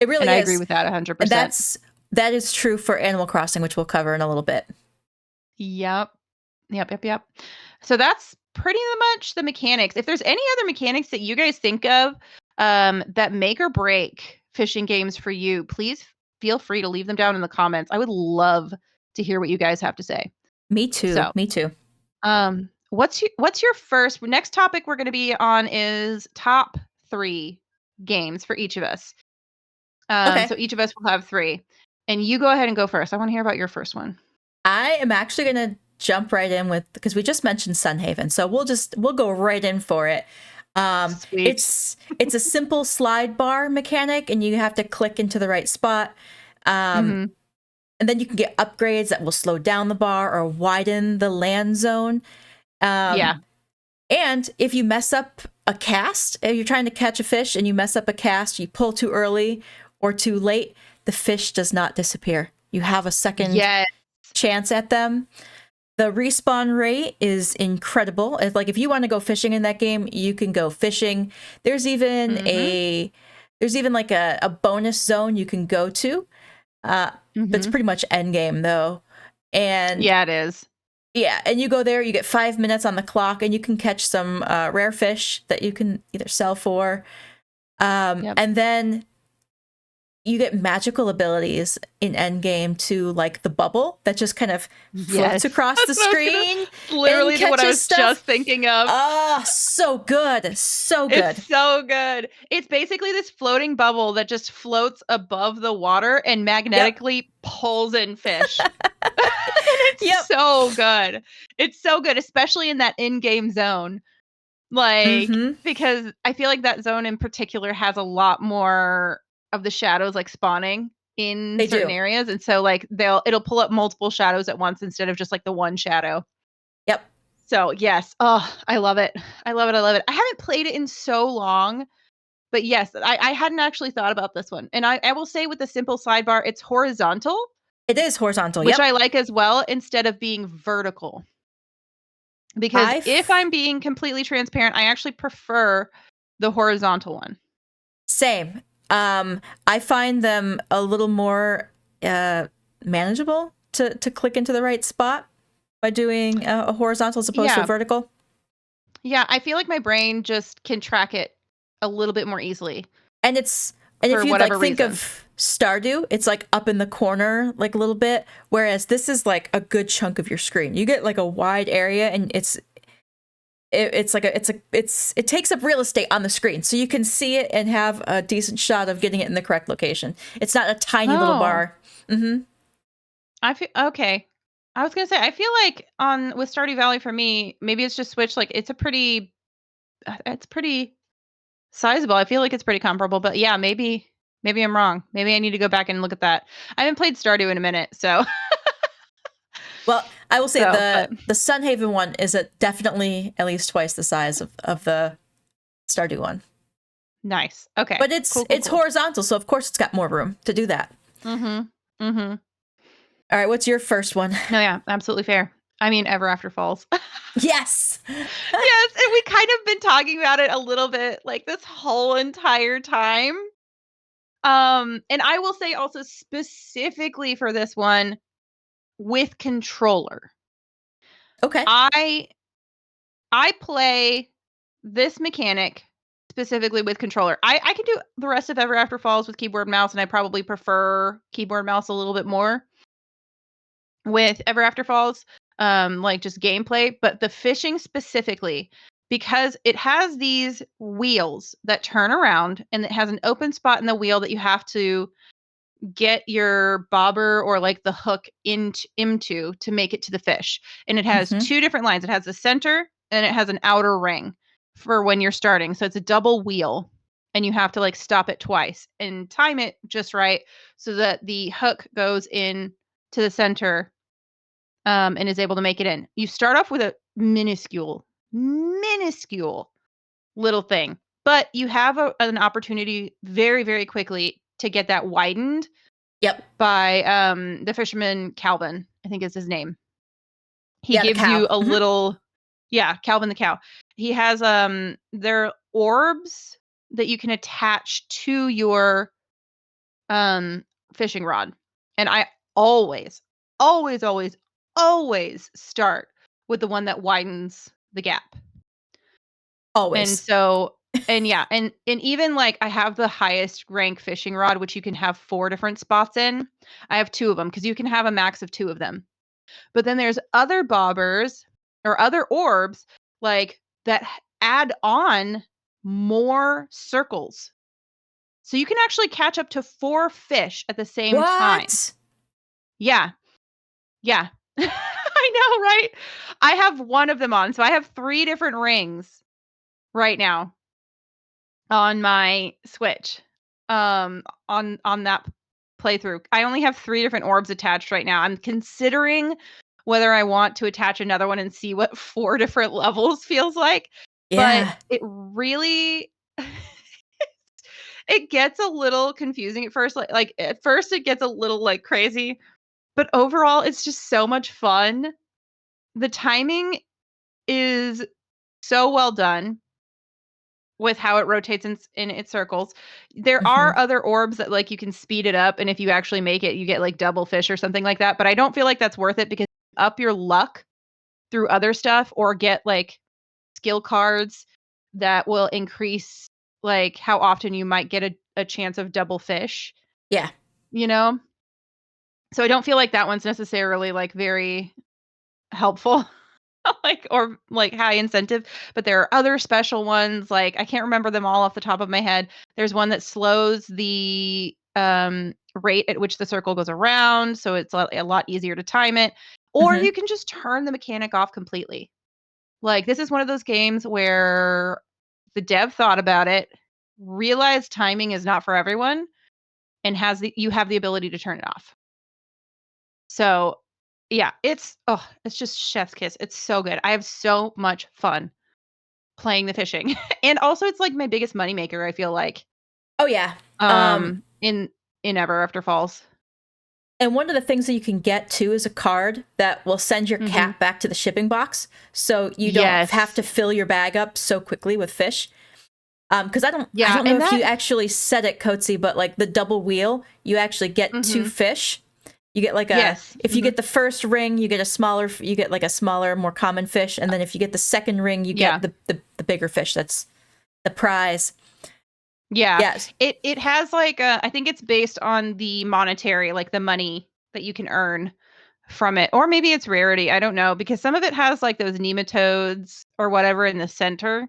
It and really I agree is. with that And 100%. that is true for Animal Crossing, which we'll cover in a little bit. Yep. Yep, yep, yep. So that's pretty much the mechanics. If there's any other mechanics that you guys think of, that make or break fishing games for you, please feel free to leave them down in the comments. I would love to hear what you guys have to say. Me too. So, Me too. what's your first next topic we're gonna be on is top 3 games for each of us. Okay. So each of us will have 3. And you go ahead and go first. I wanna hear about your first one. I am actually going to jump right in with, because we just mentioned Sunhaven. So we'll go right in for it. Sweet. It's a simple slide bar mechanic, and you have to click into the right spot. Mhm. And then you can get upgrades that will slow down the bar or widen the land zone. Yeah. And if you mess up a cast, if you're trying to catch a fish and you mess up a cast, you pull too early or too late, the fish does not disappear. You have a second Yes. chance at them. The respawn rate is incredible. It's like if you want to go fishing in that game, you can go fishing. There's even Mhm. like a bonus zone you can go to. That's Mhm. pretty much end game though. And Yeah, it is. yeah, and you go there, you get 5 minutes on the clock, and you can catch some rare fish that you can either sell for. Yep. And then you get magical abilities in Endgame to like the bubble that just kind of floats Yes. across the That's what I was screen. literally and what I catches was stuff. just thinking of. Oh, so good. So good. It's so good. It's basically this floating bubble that just floats above the water and magnetically pulls in fish. And it's Yep. so good. It's so good, especially in that in-game zone. Like, because I feel like that zone in particular has a lot more of the shadows like spawning in They certain do. areas. And so like it'll pull up multiple shadows at once instead of just like the one shadow. Yep. So yes. Oh, I love it. I love it. I love it. I haven't played it in so long, but yes, I hadn't actually thought about this one. And I will say with the simple sidebar, it's horizontal, It is horizontal. which Yep. I like as well, instead of being vertical. Because if I'm being completely transparent, I actually prefer the horizontal one. Same. I find them a little more manageable to click into the right spot by doing a horizontal as opposed to a vertical. Yeah, I feel like my brain just can track it a little bit more easily. And if you like think of Stardew, it's like up in the corner like a little bit, whereas this is like a good chunk of your screen. You get like a wide area, and it takes up real estate on the screen, so you can see it and have a decent shot of getting it in the correct location. It's not a tiny little bar. I feel okay. I was gonna say I feel like with Stardew Valley for me, maybe it's just Switch. Like it's pretty sizable. I feel like it's pretty comparable, but yeah, maybe I'm wrong. Maybe I need to go back and look at that. I haven't played Stardew in a minute, so. Well, I will say the Sunhaven one is definitely at least twice the size of the Stardew one. Nice. Okay. But it's horizontal, so of course it's got more room to do that. All right, what's your first one? No, yeah, absolutely fair. I mean, Ever After Falls. Yes. Yes, and we kind of been talking about it a little bit like this whole entire time. And I will say also specifically for this one with controller. Okay. I play this mechanic specifically with controller. I can do the rest of Ever After Falls with keyboard mouse, and I probably prefer keyboard mouse a little bit more with Ever After Falls, like just gameplay, but the fishing specifically, because it has these wheels that turn around and it has an open spot in the wheel that you have to get your bobber or like the hook into to make it to the fish. And it has two different lines. It has the center and it has an outer ring for when you're starting. So it's a double wheel and you have to like stop it twice and time it just right so that the hook goes in to the center and is able to make it in. You start off with a minuscule little thing, but you have an opportunity very, very quickly to get that widened. Yep. By the fisherman Calvin, I think is his name. He gives you a little, Calvin the cow. He has their orbs that you can attach to your fishing rod, and I always, always, always, always start with the one that widens the gap. Always. And so, and even like I have the highest rank fishing rod, which you can have 4 different spots in. I have 2 of them because you can have a max of 2 of them. But then there's other bobbers or other orbs like that add on more circles. So you can actually catch up to 4 fish at the same time. Yeah. Yeah. I know, right? I have one of them on. So I have 3 different rings right now on my Switch. On that playthrough. I only have 3 different orbs attached right now. I'm considering whether I want to attach another one and see what 4 different levels feels like. Yeah. But it really it gets a little confusing at first. Like at first it gets a little like crazy, but overall it's just so much fun. The timing is so well done with how it rotates in its circles. There are other orbs that like you can speed it up, and if you actually make it, you get like double fish or something like that. But I don't feel like that's worth it because you up your luck through other stuff or get like skill cards that will increase like how often you might get a chance of double fish. Yeah. you know? So I don't feel like that one's necessarily like very helpful. Like or like high incentive, but there are other special ones, like I can't remember them all off the top of my head. There's one that slows the rate at which the circle goes around, so it's a lot easier to time it. Or Hmm. you can just turn the mechanic off completely. Like this is one of those games where the dev thought about it, realized timing is not for everyone, and you have the ability to turn it off. So, yeah, it's just chef's kiss. It's so good. I have so much fun playing the fishing. And also it's like my biggest moneymaker, I feel like, Oh yeah. um, in Ever After Falls. And one of the things that you can get too is a card that will send your Mhm. cat back to the shipping box, so you don't have Yes. to fill your bag up so quickly with fish. Because I Yeah, don't know and if you that actually said it, Kotzy, but like the double wheel, you actually get two Mhm. fish. You get like Yes. if you Mhm. get the first ring, you get like a smaller, more common fish, and then if you get the second ring, you Yeah. get the bigger fish. That's the prize. Yeah. Yes. It has like I think it's based on the monetary, like the money that you can earn from it. Or maybe it's rarity, I don't know, because some of it has like those nematodes or whatever in the center.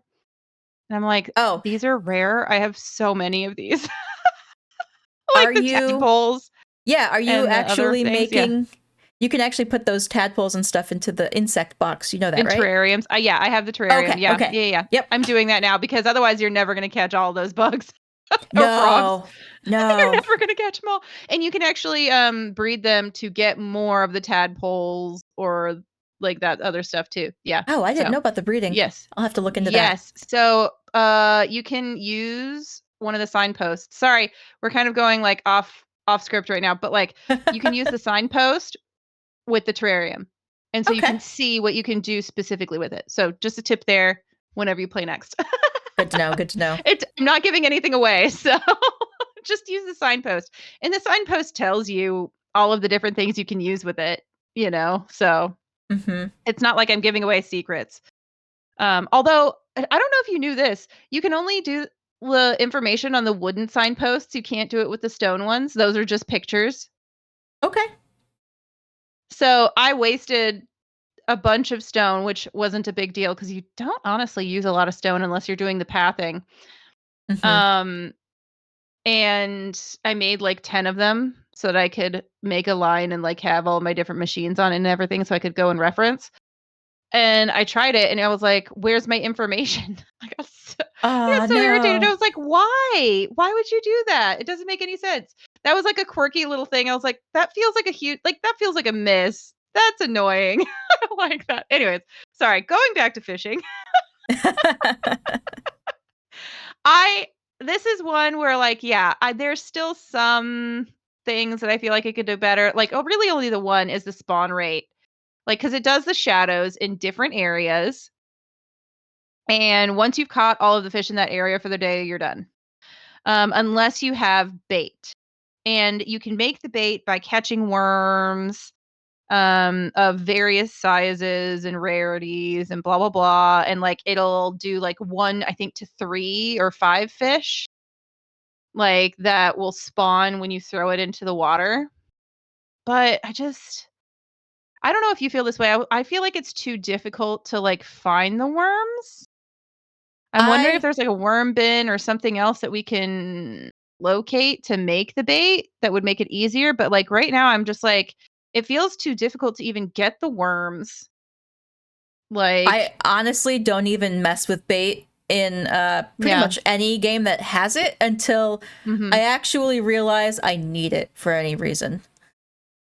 And I'm like, Oh, these are rare. I have so many of these. are Like the you? tadpoles Yeah, are you and the other actually things. Yeah. making? You can actually put those tadpoles and stuff into the insect box. You know that, In right? terrariums. Yeah, I have the terrarium. Okay, Yeah. okay. Yeah, yeah. Yep. I'm doing that now because otherwise you're never going to catch all those bugs or frogs. No, You're no. never going to catch them all. And you can actually breed them to get more of the tadpoles or like that other stuff too. Yeah. Oh, I didn't So, know about the breeding. yes. I'll have to look into that. Yes. So, you can use one of the signposts. Sorry, we're kind of going like off script right now, but like you can use the signpost with the terrarium. And so you Okay. can see what you can do specifically with it. So just a tip there whenever you play next. Good to know. Good to know. I'm not giving anything away. So just use the signpost. And the signpost tells you all of the different things you can use with it, you know? So Mm-hmm. it's not like I'm giving away secrets. Although I don't know if you knew this, you can only do the information on the wooden signposts. You can't do it with the stone ones. Those are just pictures. Okay. So I wasted a bunch of stone, which wasn't a big deal because you don't honestly use a lot of stone unless you're doing the pathing. Mm-hmm. Um, and I made like 10 of them so that I could make a line and like have all my different machines on it and everything so I could go and reference. And I tried it and I was like, "Where's my information?" I got so irritated. I No. was like, "Why? Why would you do that? It doesn't make any sense." That was like a quirky little thing. I was like, "That feels like a huge that feels like a miss. That's annoying." I don't like that. Anyways, sorry. Going back to fishing. I This is one where like, yeah, there's still some things that I feel like I could do better. Like, oh, really only the one is the spawn rate. Like, cuz it does the shadows in different areas. And once you've caught all of the fish in that area for the day, you're done. Unless you have bait. And you can make the bait by catching worms of various sizes and rarities and blah blah blah. And like it'll do like one, I think, to 3 or 5 fish, like that will spawn when you throw it into the water. But I don't know if you feel this way. I feel like it's too difficult to like find the worms. I'm wondering if I there's like a worm bin or something else that we can locate to make the bait that would make it easier, but, like, right now, I'm just like, it feels too difficult to even get the worms. I Like honestly don't even mess with bait in pretty yeah. much any game that has it until I Mhm. actually realize I need it for any reason.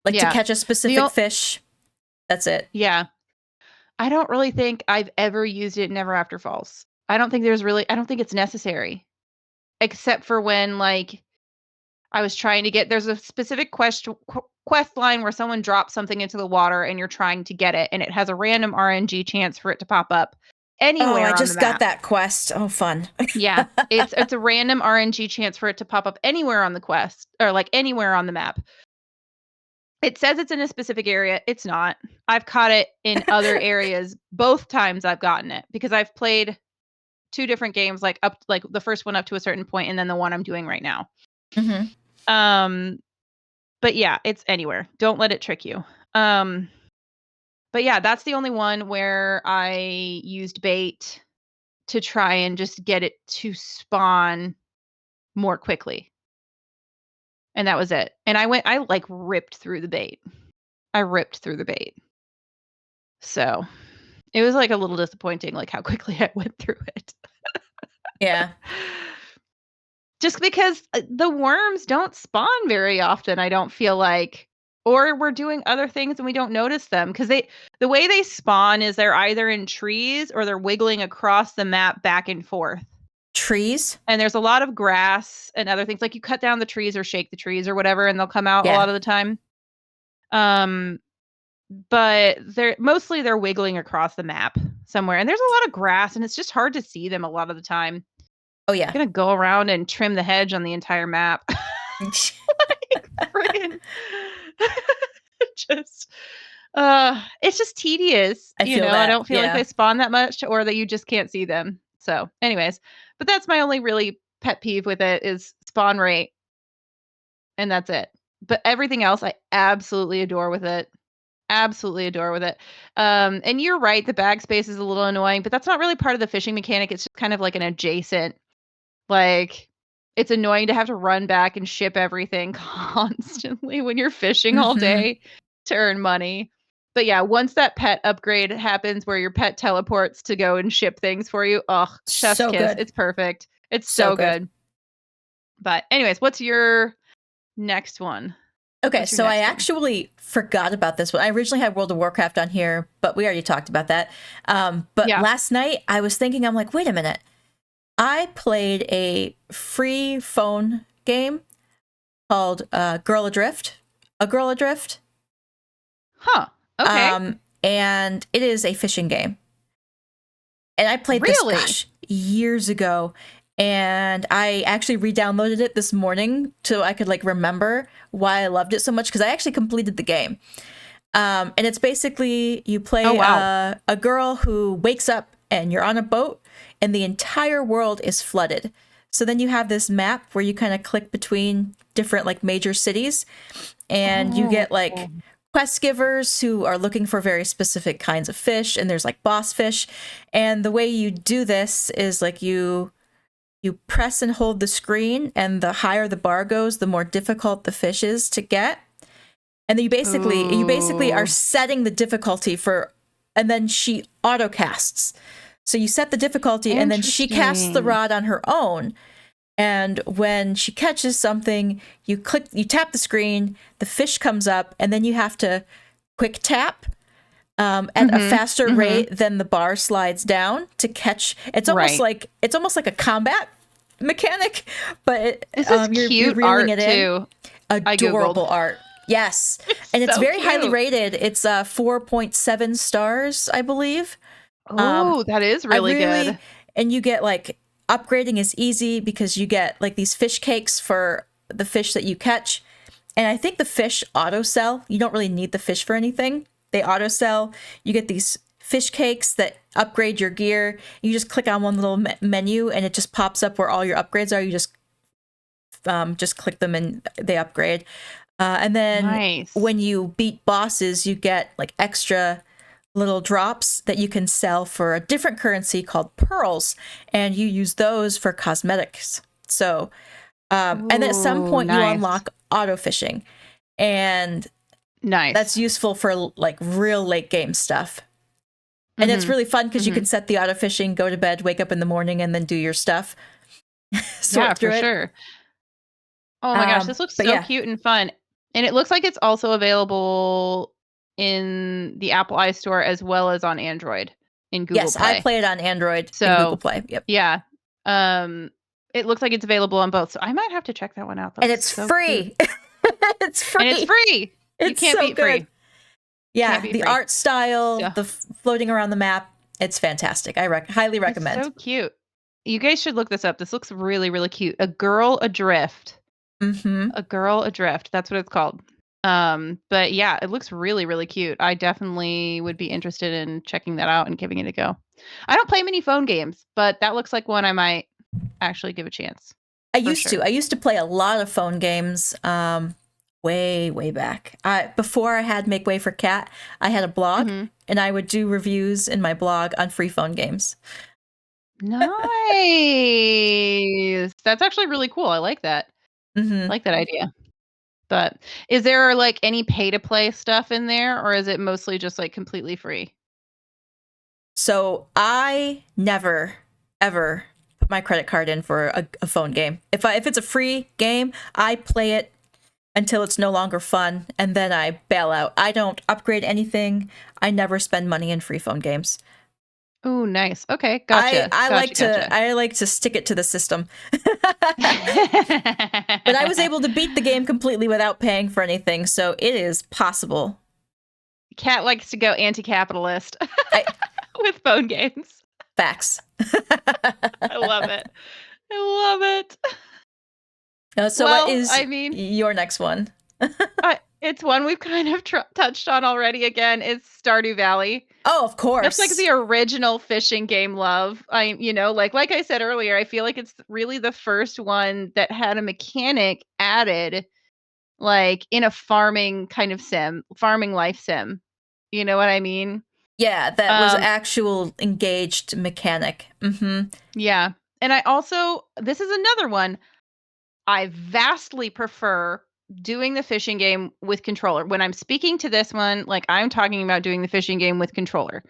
Like to Yeah. catch a The specific o fish. That's it. Yeah. I don't really think I've ever used it in Never After Falls. I don't think it's necessary, except for when, like, I was trying to get there's a specific quest line where someone drops something into the water and you're trying to get it, and it has a random RNG chance for it to pop up Oh, I anywhere on the just got map. that quest. Oh, fun. Yeah, it's a random RNG chance for it to pop up anywhere on the quest or, like, anywhere on the map. It says it's in a specific area, it's not. I've caught it in other areas both times I've gotten it because I've played 2 different games, like, the first one up to a certain point and then the one I'm doing right now. Hmm. Um, but yeah, it's anywhere. Don't let it trick you. But yeah, that's the only one where I used bait to try and just get it to spawn more quickly. And that was it. And I like ripped through the bait. I ripped through the bait. So it was like a little disappointing, like how quickly I went through it. Yeah. Just because the worms don't spawn very often, I don't feel like. Or we're doing other things and we don't notice them because the way they spawn is they're either in trees or they're wiggling across the map back and forth. Trees? And there's a lot of grass and other things. Like you cut down the trees or shake the trees or whatever, and they'll come out a Yeah. lot of the time. But they're wiggling across the map somewhere. And there's a lot of grass and it's just hard to see them a lot of the time. Oh, yeah. I'm gonna go around and trim the hedge on the entire map. Like, friggin' just it's just tedious. I feel I that, don't feel like yeah. they spawn that much or that you just can't see them. So anyways, but that's my only really pet peeve with it is spawn rate. And that's it. But everything else I absolutely adore with it. Absolutely adore with it. And you're right, the bag space is a little annoying, but that's not really part of the fishing mechanic. It's just kind of like an adjacent, like it's annoying to have to run back and ship everything constantly when you're fishing all Mhm. day to earn money. But yeah, once that pet upgrade happens where your pet teleports to go and ship things for you, ugh, chef's So kiss. good. It's perfect. It's So so good. good. But anyways, what's your next one? Okay, What's your so I next one? actually forgot about this one. I originally had World of Warcraft on here, but we already talked about that. But Yeah. last night I was thinking, I'm like, wait a minute. I played a free phone game called Girl Adrift. A Girl Adrift. Huh. Okay. And it is a fishing game. And I played this, Really? gosh, years ago. And I actually re-downloaded it this morning so I could like remember why I loved it so much because I actually completed the game. And it's basically you play Oh, wow. a girl who wakes up and you're on a boat and the entire world is flooded. So then you have this map where you kind of click between different like major cities and you Oh. get like quest givers who are looking for very specific kinds of fish and there's like boss fish. And the way you do this is like you press and hold the screen and the higher the bar goes, the more difficult the fish is to get. And then you basically are Ooh. setting the difficulty for, and then she auto casts. So you set the difficulty and then she casts the Interesting. rod on her own. And when she catches something, you tap the screen, the fish comes up, and then you have to quick tap at a faster rate than the bar slides down to catch. It's almost Right. like a combat mechanic, but This is you're cute reeling art it in. too. I Adorable Googled. art. Yes. And it's So very highly cute. rated. It's 4.7 stars, I believe. Oh, that is I really good. really, and you get like upgrading is easy because you get like these fish cakes for the fish that you catch. And I think the fish auto sell. You don't really need the fish for anything. They auto sell. You get these fish cakes that upgrade your gear. You just click on one little menu and it just pops up where all your upgrades are. You just click them and they upgrade. And then Nice. when you beat bosses, you get like extra little drops that you can sell for a different currency called pearls, and you use those for cosmetics. So, and at some Ooh, point you nice. unlock auto fishing, and Nice. that's useful for like real late game stuff. And it's really fun because you can set the auto fishing, go to bed, wake up in the morning, and then do your stuff. Sort Yeah, through for it. sure. Oh my gosh, this looks But so yeah, cute and fun. And it looks like it's also available in the Apple iStore as well as on Android in Google yes, I Play. play it on Android and Google So, Play. Yep. yeah. It looks like it's available on both. So I might have to check that one out. That And looks it's so cute. free. It's free. And it's free. You It's can't so beat good. free. Yeah, Can't be the free. art style, So the floating around the map, it's fantastic. I highly it's recommend. so cute. You guys should look this up. This looks really, really cute. A Girl Adrift. Mm-hmm. A Girl Adrift. That's what it's called. But yeah, it looks really, really cute. I definitely would be interested in checking that out and giving it a go. I don't play many phone games, but that looks like one I might actually give a chance. for sure. I used to play a lot of phone games. Way back. Before I had Make Way for Cat, I had a blog, Hmm. and I would do reviews in my blog on free phone games. Nice. That's actually really cool. I like that. Hmm. I like that idea. But is there like any pay to play stuff in there, or is it mostly just like completely free? So I never ever put my credit card in for a phone game. If it's a free game, I play it until it's no longer fun, and then I bail out. I don't upgrade anything. I never spend money in free phone games. Oh, nice. Okay, gotcha. Gotcha, gotcha. I like to stick it to the system. But I was able to beat the game completely without paying for anything, so it is possible. Cat likes to go anti-capitalist I with phone games. Facts. I love it. I love it. So what Well, is I mean, your next one? it's one we've kind of touched on already again. It's Stardew Valley. Oh, of That's like course. the original fishing game love. Like I said earlier, I feel like it's really the first one that had a mechanic added, like in a farming kind of farming life sim. You know what I mean? Yeah, that was Um, actual engaged mechanic. Mm-hmm. yeah. And this is another one. I vastly prefer doing the fishing game with controller. When I'm speaking to this one, like I'm talking about doing the fishing game with controller.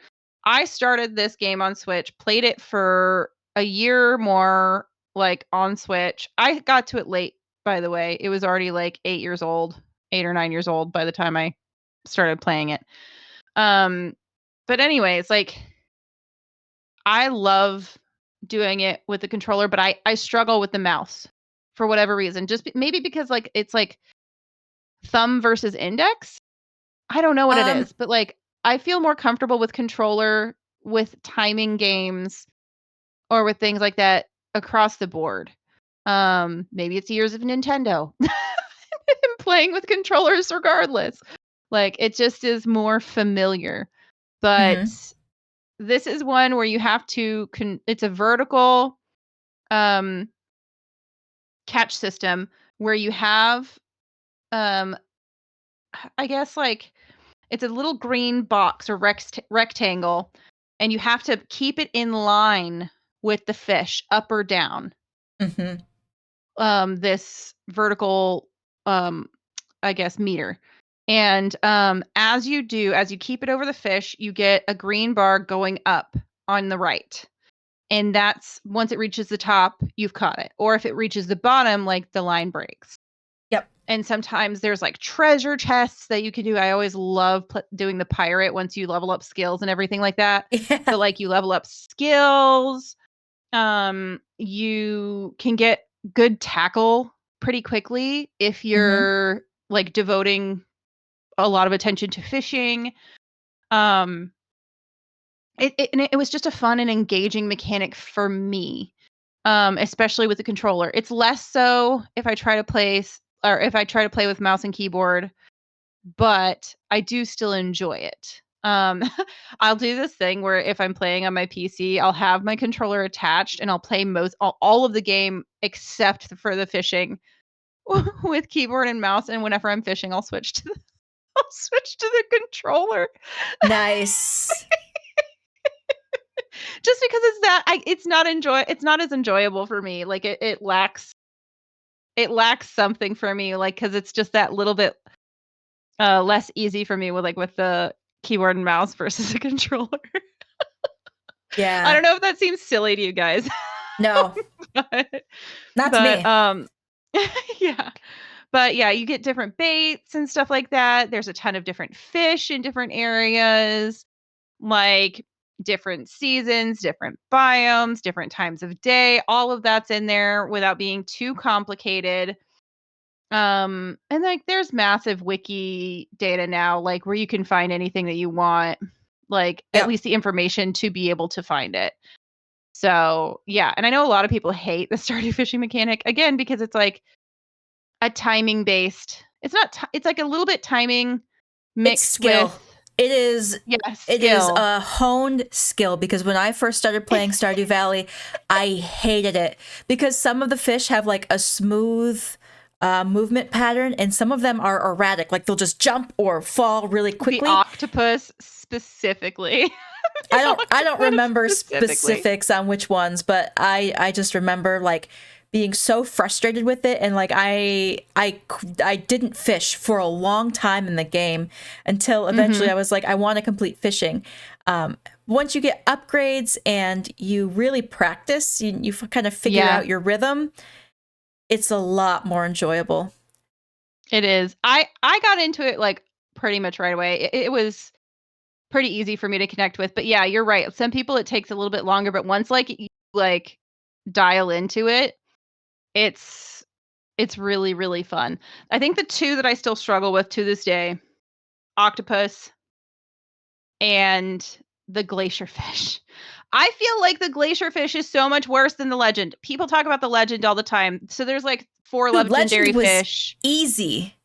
I started this game on Switch, played it for a year or more, like on Switch. I got to it late, by the way. It was already like 8 years old, 8 or 9 years old by the time I started playing it. Um, but anyways, like I love doing it with the controller, but I struggle with the mouse for whatever reason. Just maybe because like it's like thumb versus index. I don't know what it Um, is, but like I feel more comfortable with controller with timing games or with things like that across the board. Maybe it's years of Nintendo and playing with controllers regardless. Like it just is more familiar. But mhm, this is one where you have to it's a vertical um catch system where you have um I guess like it's a little green box or rectangle, and you have to keep it in line with the fish up or down. mhm, This vertical um I guess meter. And as you keep it over the fish, you get a green bar going up on the right. And that's once it reaches the top, you've caught it. Or if it reaches the bottom, like the line breaks. yep. And sometimes there's like treasure chests that you can do. I always love doing the pirate once you level up skills and everything like that. Yeah. So like you level up skills, you can get good tackle pretty quickly if Mhm, you're like devoting a lot of attention to fishing. Um, it was just a fun and engaging mechanic for me, especially with the controller. It's less so if I try to play with mouse and keyboard, but I do still enjoy it. I'll do this thing where if I'm playing on my PC, I'll have my controller attached and I'll play all of the game except for the fishing with keyboard and mouse. And whenever I'm fishing, I'll switch to the controller nice. just because it's not as enjoyable for me. Like it lacks something for me. Like because it's just that little bit less easy for me with the keyboard and mouse versus a controller. I Yeah. don't know if that seems silly to you guys, No, but not to but, me. yeah. But, yeah, you get different baits and stuff like that. There's a ton of different fish in different areas, like, different seasons, different biomes, different times of day. All of that's in there without being too complicated. And, like, there's massive wiki data now, like, where you can find anything that you want, like, at Yep. least the information to be able to find it. So, yeah, and I know a lot of people hate the Stardew fishing mechanic, again, because it's like a timing based it's not ti it's like a little bit timing It's mixed with skill. It is Yes, it is skill. a honed skill, because when I first started playing Stardew Valley, I hated it because some of the fish have like a smooth movement pattern, and some of them are erratic. Like they'll just jump or fall really The quickly. octopus specifically. I The don't octopus remember specifically. specifics on which ones, but I just remember like being so frustrated with it, and like I didn't fish for a long time in the game until eventually Mhm. I was like, I want to complete fishing. Once you get upgrades and you really practice, you kind of figure Yeah, out your rhythm. It's a lot more enjoyable. it is. I got into it, like, pretty much right away. It was pretty easy for me to connect with, but yeah, you're right. Some people it takes a little bit longer, but once, like, you, like, dial into it, it's it's really, really fun. I think the 2 that I still struggle with to this day, octopus and the glacier fish. I feel like the glacier fish is so much worse than the legend. People talk about the legend all the time. So there's like 4 Dude, Legend legendary was fish. easy.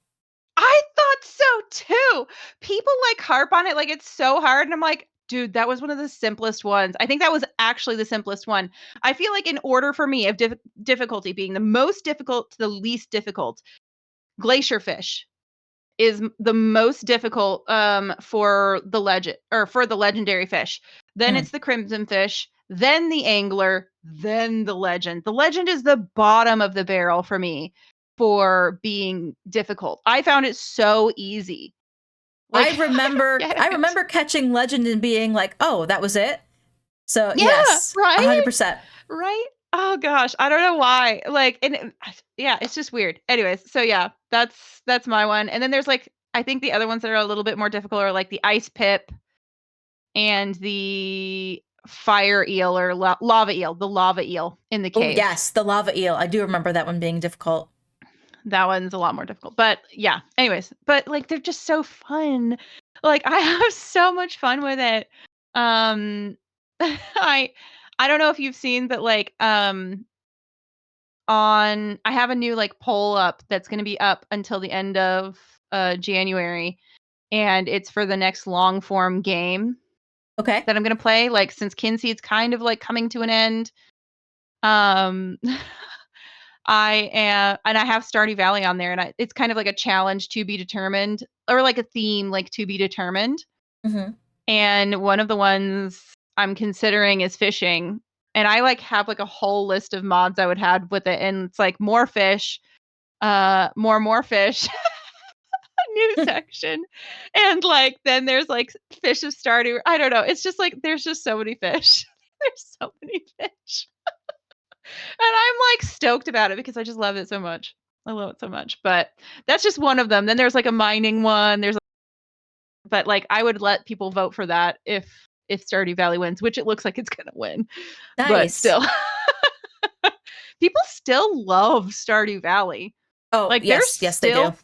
I thought so too. People like harp on it like it's so hard. And I'm like, dude, that was one of the simplest ones. I think that was actually the simplest one. I feel like in order for me of difficulty being the most difficult to the least difficult, glacier fish is the most difficult for the legend or for the legendary fish. Then Mm. it's the crimson fish, then the angler, then the legend. The legend is the bottom of the barrel for me for being difficult. I found it so easy. Like I don't I get it. remember catching Legend and being like, "Oh, that was it." So, Yeah, yes, right? 100%. Right? Oh gosh, I don't know why. Like, and yeah, it's just weird. Anyways, so yeah, that's my one. And then there's like I think the other ones that are a little bit more difficult are like the ice pip and the fire eel or lava eel, the lava eel in the Oh, cave. yes, the lava eel. I do remember that one being difficult. That one's a lot more difficult. But yeah, anyways, but like they're just so fun. Like I have so much fun with it. Um I I don't know if you've seen, but like on I have a new like poll up that's going to be up until the end of January, and it's for the next long form game Okay. that I'm going to play, like since Kinseed's kind of like coming to an end. Um I am and I have Stardew Valley on there, and it's kind of like a challenge to be determined or like a theme like to be determined. Mhm. And one of the ones I'm considering is fishing. And I like have like a whole list of mods I would have with it, and it's like more fish, more fish, new section. And like then there's like fish of Stardew. I don't know. It's just like there's just so many fish. There's so many fish. And I'm like stoked about it because I just love it so much. I love it so much. But that's just one of them. Then there's like a mining one. But like I would let people vote for that if Stardew Valley wins, which it looks like it's gonna win. But Nice. still, people still love Stardew Valley. Oh, Like there's yes, yes, they do. still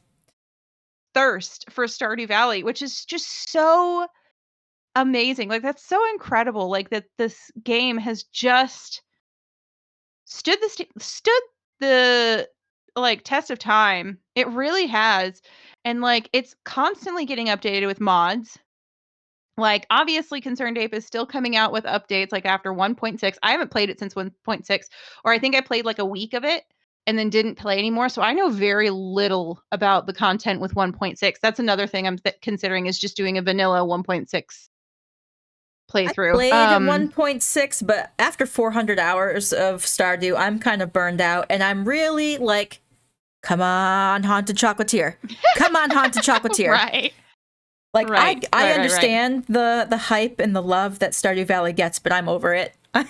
thirst for Stardew Valley, which is just so amazing. Like that's so incredible. Like that this game has just stood the like test of time. It really has. And like it's constantly getting updated with mods. Like obviously Concerned Ape is still coming out with updates like after 1.6. I haven't played it since 1.6, or I think I played like a week of it and then didn't play anymore. So I know very little about the content with 1.6. That's another thing I'm considering is just doing a vanilla 1.6 I playthrough. played 1.6, but after 400 hours of Stardew, I'm kind of burned out, and I'm really like, come on, Haunted Chocolatier. Come on, Haunted Chocolatier. Right. Like Right. I Right, right, right. understand the hype and the love that Stardew Valley gets, but I'm over it. Yeah.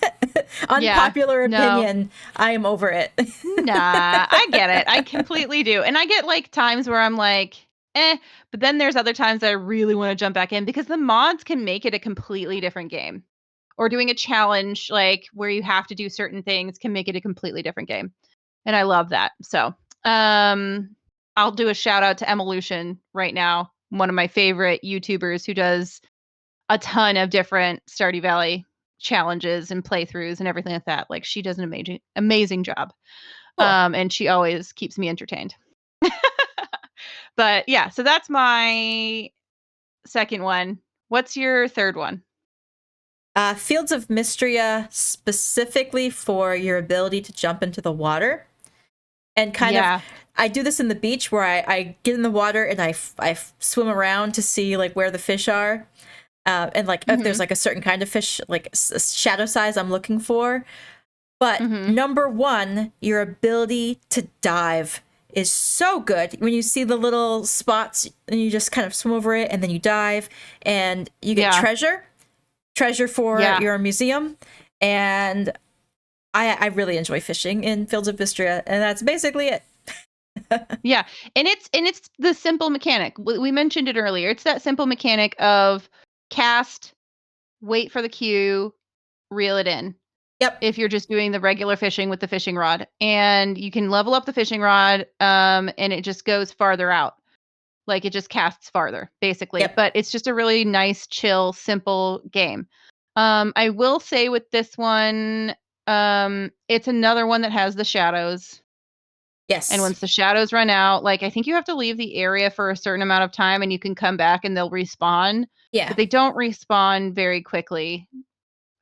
Unpopular No. opinion, I am over it. Nah, I get it. I completely do. And I get like times where I'm like, eh, but then there's other times that I really want to jump back in because the mods can make it a completely different game. Or doing a challenge like where you have to do certain things can make it a completely different game. And I love that. So, I'll do a shout out to Evolution right now, one of my favorite YouTubers who does a ton of different Stardew Valley challenges and playthroughs and everything like that. Like she does an amazing job. Cool. And she always keeps me entertained. But yeah, so that's my second one. What's your third one? Fields of Mystria, specifically for your ability to jump into the water. And kind of, Yeah. I do this in the beach where I get in the water and I swim around to see like where the fish are. And like if there's like a certain kind of fish, like a shadow size I'm looking for. But number one, your ability to dive is so good. When you see the little spots and you just kind of swim over it and then you dive and you get treasure for your museum. And I really enjoy fishing in Fields of Vistria, and that's basically it. Yeah. And it's the simple mechanic. We mentioned it earlier. It's that simple mechanic of cast, wait for the cue, reel it in. Yep. If you're just doing the regular fishing with the fishing rod, and you can level up the fishing rod, and it just goes farther out. Like it just casts farther, basically. Yep. But it's just a really nice, chill, simple game. I will say with this one, it's another one that has the shadows. Yes. And once the shadows run out, like I think you have to leave the area for a certain amount of time and you can come back and they'll respawn. Yeah. But they don't respawn very quickly.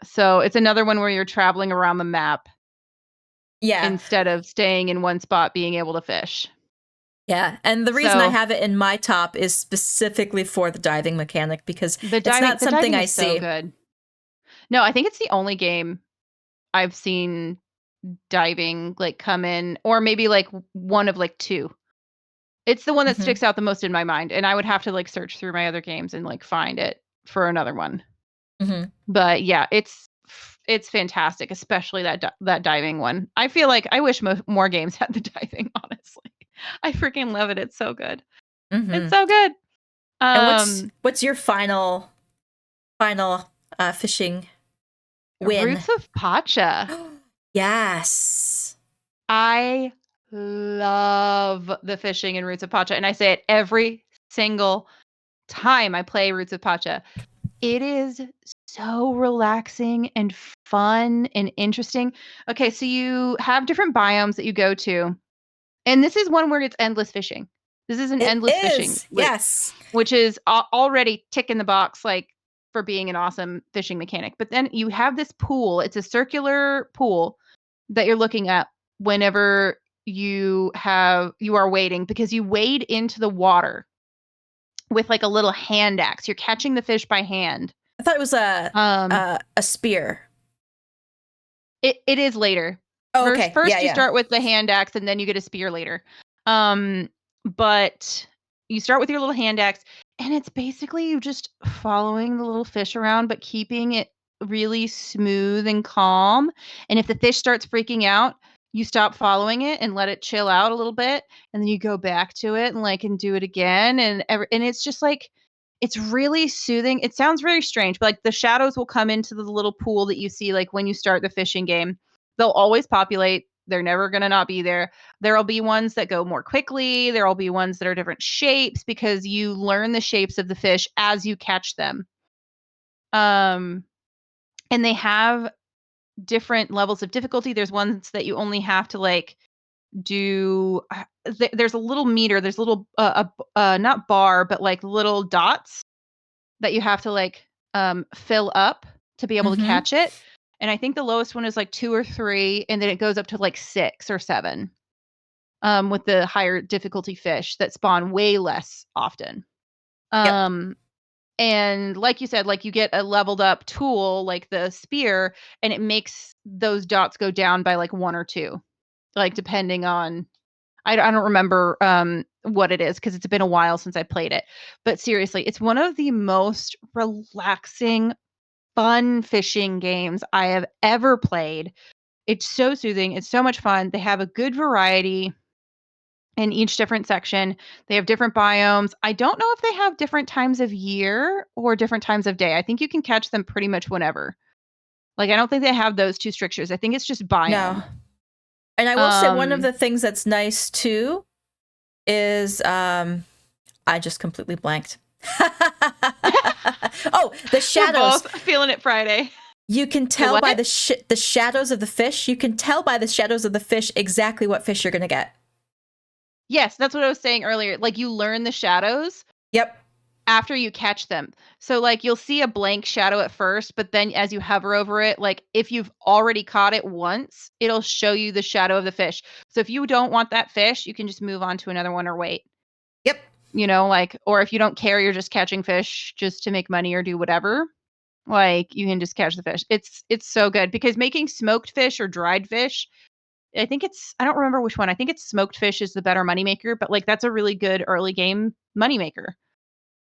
So it's another one where you're traveling around the map. Yeah. Instead of staying in one spot being able to fish. Yeah. And the reason I have it in my top is specifically for the diving mechanic, because it's not something I see. So good. No, I think it's the only game I've seen diving like come in, or maybe like one of like two. It's the one that sticks out the most in my mind, and I would have to like search through my other games and like find it for another one. But yeah, it's fantastic, especially that diving one. I feel like I wish more games had the diving, honestly. I freaking love it. It's so good. It's so good. And what's your final fishing win? Roots of Pacha. Yes. I love the fishing in Roots of Pacha, and I say it every single time I play Roots of Pacha. It is so relaxing and fun and interesting. Okay, so you have different biomes that you go to, and this is one where it's endless fishing. This is endless fishing. Yes. Which is already tick in the box, like, for being an awesome fishing mechanic. But then you have this pool. It's a circular pool that you're looking at whenever you are wading, because you wade into the water with like a little hand axe. You're catching the fish by hand. I thought it was a spear. It is later. Oh, okay. First you start with the hand axe, and then you get a spear later. But you start with your little hand axe, and it's basically you just following the little fish around, but keeping it really smooth and calm. And if the fish starts freaking out, you stop following it and let it chill out a little bit, and then you go back to it and do it again. And it's just like, it's really soothing. It sounds really strange, but like the shadows will come into the little pool that you see like when you start the fishing game. They'll always populate. They're never going to not be there. There'll be ones that go more quickly. There'll be ones that are different shapes, because you learn the shapes of the fish as you catch them. And they have different levels of difficulty. There's ones that you only have to like do. There's a little meter. There's a little, not bar, but like little dots that you have to like fill up to be able to catch it. And I think the lowest one is like 2 or 3, and then it goes up to like 6 or 7 with the higher difficulty fish that spawn way less often. And like you said, like you get a leveled up tool like the spear, and it makes those dots go down by like 1 or 2, like depending on, I don't remember what it is, because it's been a while since I played it. But seriously, it's one of the most relaxing, fun fishing games I have ever played. It's so soothing. It's so much fun. They have a good variety in each different section. They have different biomes. I don't know if they have different times of year or different times of day. I think you can catch them pretty much whenever. Like, I don't think they have those two strictures. I think it's just biome. No. And I will say one of the things that's nice too is I just completely blanked. Oh, the shadows. We're both feeling it Friday. You can tell by the shadows of the fish. You can tell by the shadows of the fish exactly what fish you're going to get. Yes, that's what I was saying earlier. Like, you learn the shadows. Yep. after you catch them. So like you'll see a blank shadow at first, but then as you hover over it, like if you've already caught it once, it'll show you the shadow of the fish. So if you don't want that fish, you can just move on to another one or wait. Yep. Like, or if you don't care, you're just catching fish just to make money or do whatever. Like you can just catch the fish. It's so good because making smoked fish or dried fish, I don't remember which one. I think it's smoked fish is the better moneymaker, but like that's a really good early game moneymaker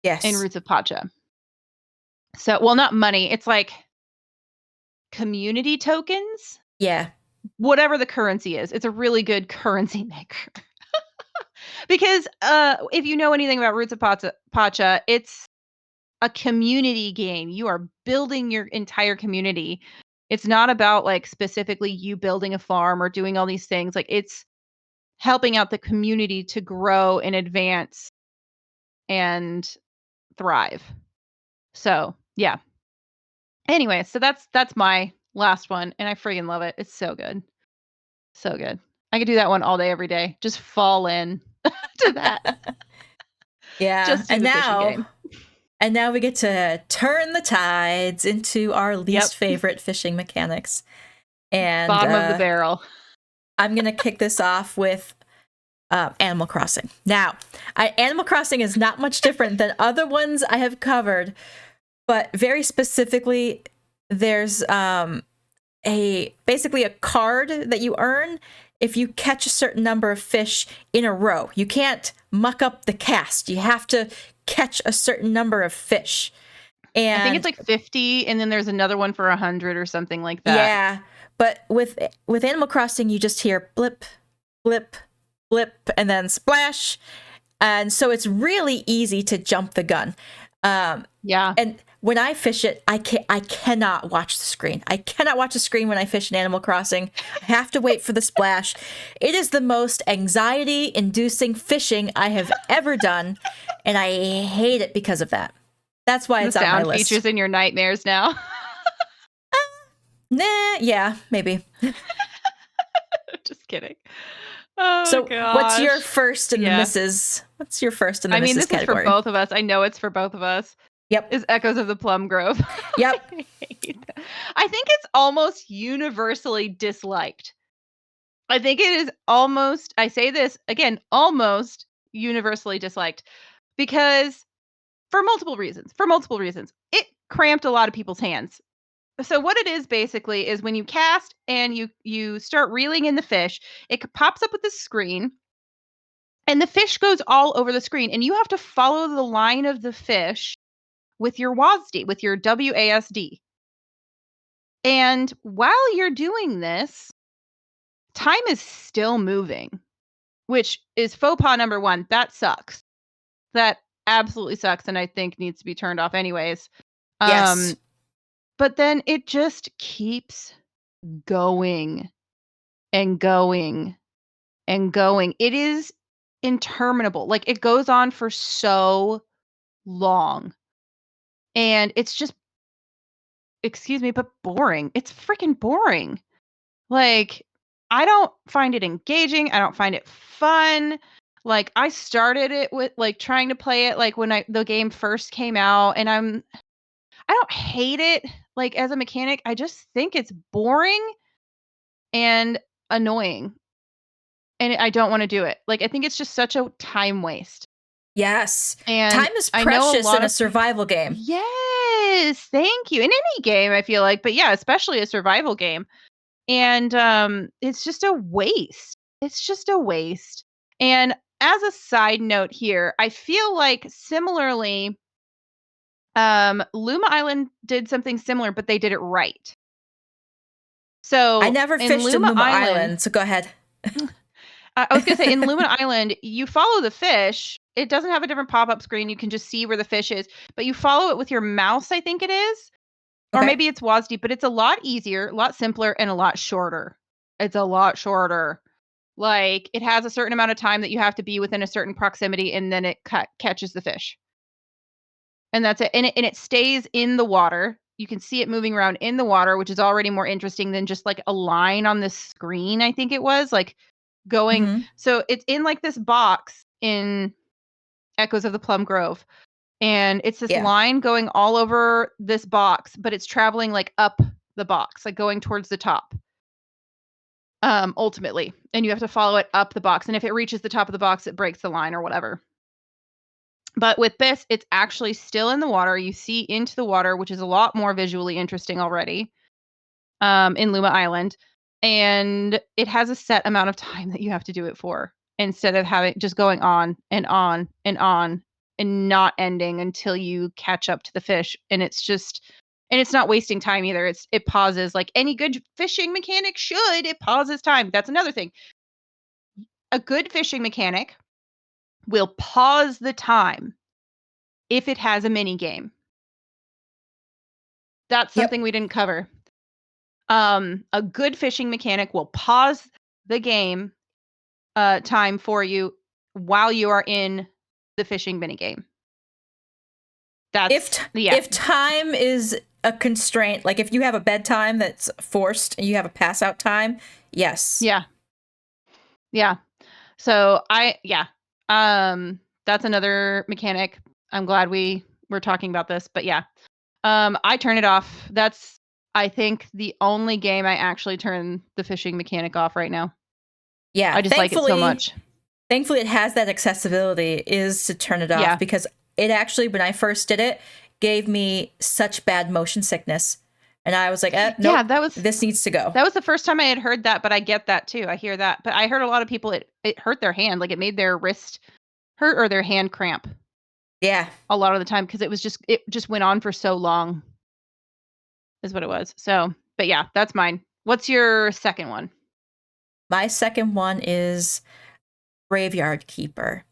in Yes. Roots of Pacha. So, well, not money. It's like community tokens, Yeah. whatever the currency is. It's a really good currency maker. Because if you know anything about Roots of Pacha, it's a community game. You are building your entire community. It's not about like specifically you building a farm or doing all these things. Like it's helping out the community to grow and advance and thrive. So, yeah. Anyway, so that's my last one, and I friggin' love it. It's so good. So good. I could do that one all day, every day. Just fall in to that. Yeah. Just do the fishing game. And now we get to turn the tides into our least Yep. favorite fishing mechanics. And Bottom of the barrel. I'm going to kick this off with Animal Crossing. Now, Animal Crossing is not much different than other ones I have covered, but very specifically, there's basically a card that you earn if you catch a certain number of fish in a row. You can't muck up the cast. You have to catch a certain number of fish. And I think it's like 50, and then there's another one for 100 or something like that. Yeah, but with Animal Crossing, you just hear blip, blip, blip, and then splash. And so it's really easy to jump the gun. Yeah. And when I fish it, I cannot watch the screen. I cannot watch the screen when I fish in Animal Crossing. I have to wait for the splash. It is the most anxiety-inducing fishing I have ever done, and I hate it because of that. That's why it's on my list. Features in your nightmares now. Nah, yeah, maybe. Just kidding. Oh, so gosh. what's your first in the misses? What's your first in the misses category? This is for both of us. I know it's for both of us. Yep. Is Echoes of the Plum Grove. Yep. I think it's almost universally disliked. I think it is almost, I say this again, almost universally disliked because for multiple reasons. It cramped a lot of people's hands. So what it is basically is when you cast and you start reeling in the fish, it pops up with this screen and the fish goes all over the screen and you have to follow the line of the fish with your WASD, with your WASD. And while you're doing this, time is still moving, which is faux pas number one. That sucks. That absolutely sucks and I think needs to be turned off anyways. Yes. But then it just keeps going and going and going. It is interminable. Like it goes on for so long. And it's just, excuse me, but boring. It's freaking boring. Like I don't find it engaging. I don't find it fun. Like I started it with like trying to play it like when the game first came out and I don't hate it like as a mechanic. I just think it's boring and annoying. And I don't want to do it. Like I think it's just such a time waste. Yes. And time is precious in a survival game. Yes, thank you. In any game, I feel like, but yeah, especially a survival game. And it's just a waste. It's just a waste. And as a side note here, I feel like similarly, Luma Island did something similar, but they did it right. So I never fished in Luma Island, so go ahead. I was going to say, in Luma Island, you follow the fish. It doesn't have a different pop-up screen. You can just see where the fish is, but you follow it with your mouse, I think it is. Okay. Or maybe it's WASD, but it's a lot easier, a lot simpler, and a lot shorter. It's a lot shorter. Like, it has a certain amount of time that you have to be within a certain proximity, and then it catches the fish. And that's it. And it stays in the water. You can see it moving around in the water, which is already more interesting than just, like, a line on the screen, I think it was. Like, going so it's in like this box in Echoes of the Plum Grove And it's this Yeah. line going all over this box, but it's traveling like up the box, like going towards the top. Ultimately, and you have to follow it up the box. And if it reaches the top of the box, it breaks the line or whatever. But with this, it's actually still in the water. You see into the water, which is a lot more visually interesting already. In Luma Island, and it has a set amount of time that you have to do it for, instead of having just going on and on and on and not ending until you catch up to the fish. And it's not wasting time either. It pauses like any good fishing mechanic should. It pauses time. That's another thing. A good fishing mechanic will pause the time if it has a mini game. That's Yep. something we didn't cover. A good fishing mechanic will pause the game time for you while you are in the fishing mini game. That's If time is a constraint, like if you have a bedtime that's forced and you have a pass out time, yes. Yeah. So that's another mechanic. I'm glad we were talking about this, but yeah. I turn it off. That's, I think, the only game I actually turn the fishing mechanic off right now. Yeah. I just like it so much. Thankfully, it has that accessibility is to turn it off, because it actually, when I first did it, gave me such bad motion sickness. And I was like, nope, this needs to go. That was the first time I had heard that, but I get that too. I hear that. But I heard a lot of people, it hurt their hand. Like it made their wrist hurt or their hand cramp. Yeah. A lot of the time, because it just went on for so long is what it was. So, but yeah, that's mine. What's your second one? My second one is Graveyard Keeper.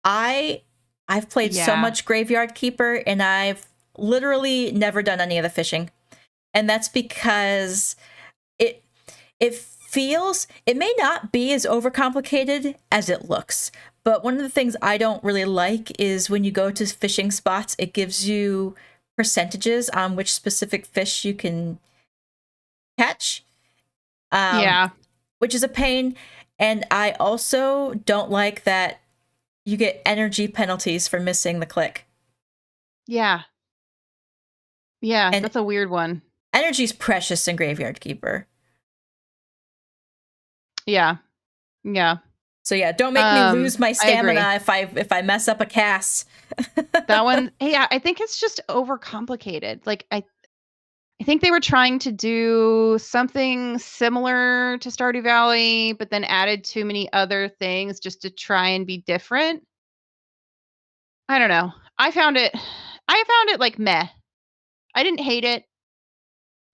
I've played so much Graveyard Keeper, and I've literally never done any of the fishing. And that's because it may not be as overcomplicated as it looks. But one of the things I don't really like is when you go to fishing spots, it gives you percentages on which specific fish you can catch. Which is a pain. And I also don't like that you get energy penalties for missing the click. Yeah. Yeah, and that's a weird one. Energy's precious in Graveyard Keeper. Yeah. Yeah. So yeah, don't make me lose my stamina if I mess up a cast. That one, yeah, I think it's just overcomplicated. Like I think they were trying to do something similar to Stardew Valley, but then added too many other things just to try and be different. I don't know. I found it like meh. I didn't hate it,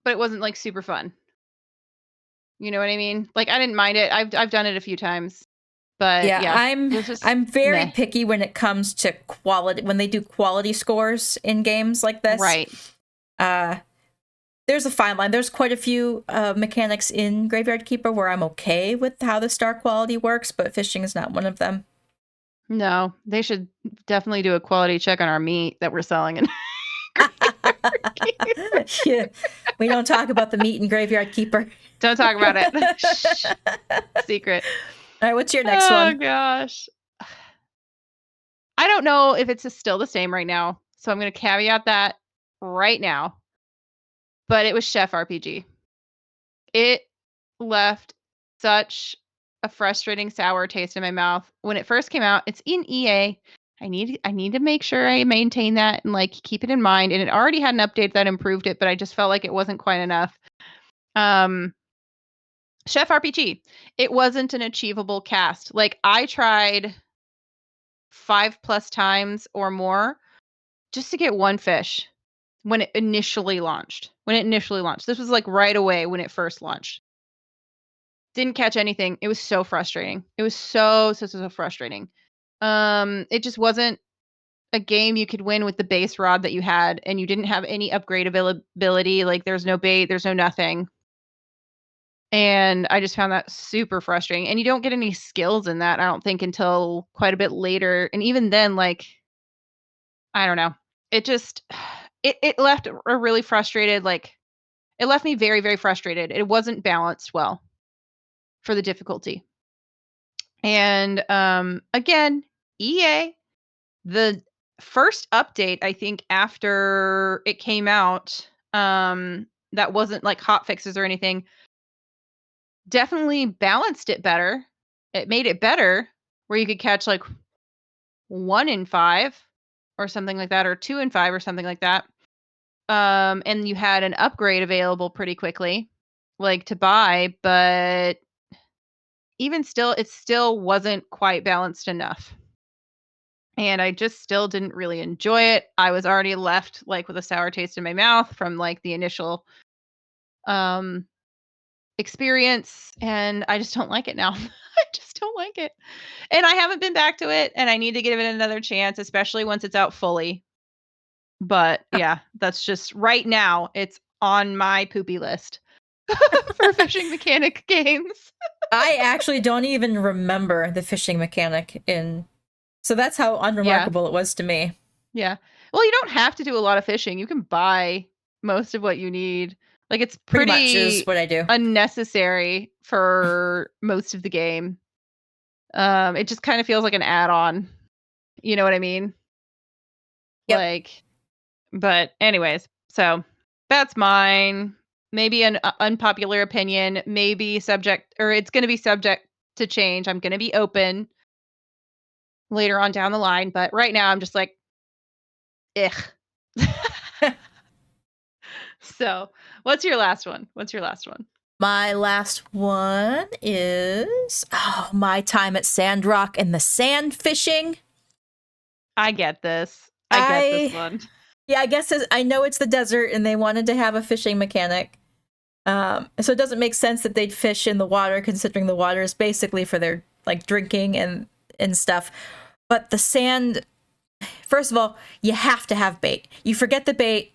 but it wasn't like super fun. You know what I mean? Like I didn't mind it. I've done it a few times. But yeah, I'm very picky when it comes to quality, when they do quality scores in games like this. Right. There's a fine line. There's quite a few mechanics in Graveyard Keeper where I'm okay with how the star quality works, but fishing is not one of them. No, they should definitely do a quality check on our meat that we're selling. And yeah. We don't talk about the meat in Graveyard Keeper. Don't talk about it. Shh. Secret. All right, what's your next one? Oh, gosh. I don't know if it's still the same right now, so I'm going to caveat that right now. But it was Chef RPG. It left such a frustrating sour taste in my mouth when it first came out. It's in EA. I need to make sure I maintain that and like keep it in mind. And it already had an update that improved it, but I just felt like it wasn't quite enough. Chef RPG. It wasn't an achievable cast. Like I tried 5+ times or more just to get one fish when it initially launched. This was like right away when it first launched. Didn't catch anything. It was so frustrating. It was so frustrating. It just wasn't a game you could win with the base rod that you had, and you didn't have any upgrade availability. Like there's no bait, there's no nothing. And I just found that super frustrating. And you don't get any skills in that, I don't think, until quite a bit later. And even then, like, I don't know. It just it left a really frustrated, like it left me very, very frustrated. It wasn't balanced well for the difficulty. And again, EA, the first update, I think, after it came out, that wasn't like hot fixes or anything, definitely balanced it better. It made it better where you could catch like 1 in 5 or something like that, or 2 in 5 or something like that. And you had an upgrade available pretty quickly, like to buy, but even still, it still wasn't quite balanced enough. And I just still didn't really enjoy it. I was already left like with a sour taste in my mouth from like the initial um experience, and I just don't like it now. I just don't like it. And I haven't been back to it, and I need to give it another chance, especially once it's out fully. But yeah, that's just right now it's on my poopy list for fishing mechanic games. I actually don't even remember the fishing mechanic in. So that's how Yeah. unremarkable it was to me. Yeah. Well, you don't have to do a lot of fishing. You can buy most of what you need. Like it's Pretty much is pretty what I do. unnecessary for most of the game. It just kind of feels like an add-on. You know what I mean? Yep. Like, but anyways, so that's mine. Maybe an unpopular opinion, maybe subject, or it's going to be subject to change. I'm going to be open later on down the line, but right now I'm just like, ugh. So, what's your last one? What's your last one? My last one is my time at Sandrock and the sand fishing. I get this. I get this one. Yeah, I guess I know it's the desert and they wanted to have a fishing mechanic. So it doesn't make sense that they'd fish in the water, considering the water is basically for their like drinking and stuff. But the sand, first of all, you have to have bait. You forget the bait,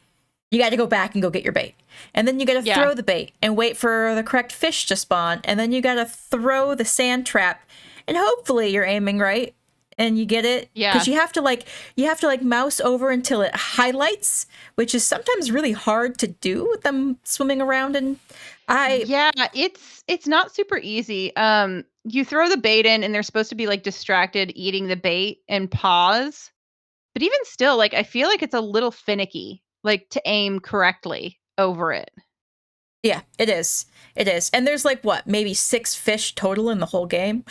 you got to go back and go get your bait. And then you got to throw the bait and wait for the correct fish to spawn. And then you got to throw the sand trap. And hopefully you're aiming right and you get it. Yeah. Because you have to like mouse over until it highlights, which is sometimes really hard to do with them swimming around. And Yeah, it's not super easy. You throw the bait in and they're supposed to be like distracted eating the bait and pause. But even still, like I feel like it's a little finicky, like to aim correctly over it. Yeah, it is. It is. And there's like what, maybe 6 fish total in the whole game?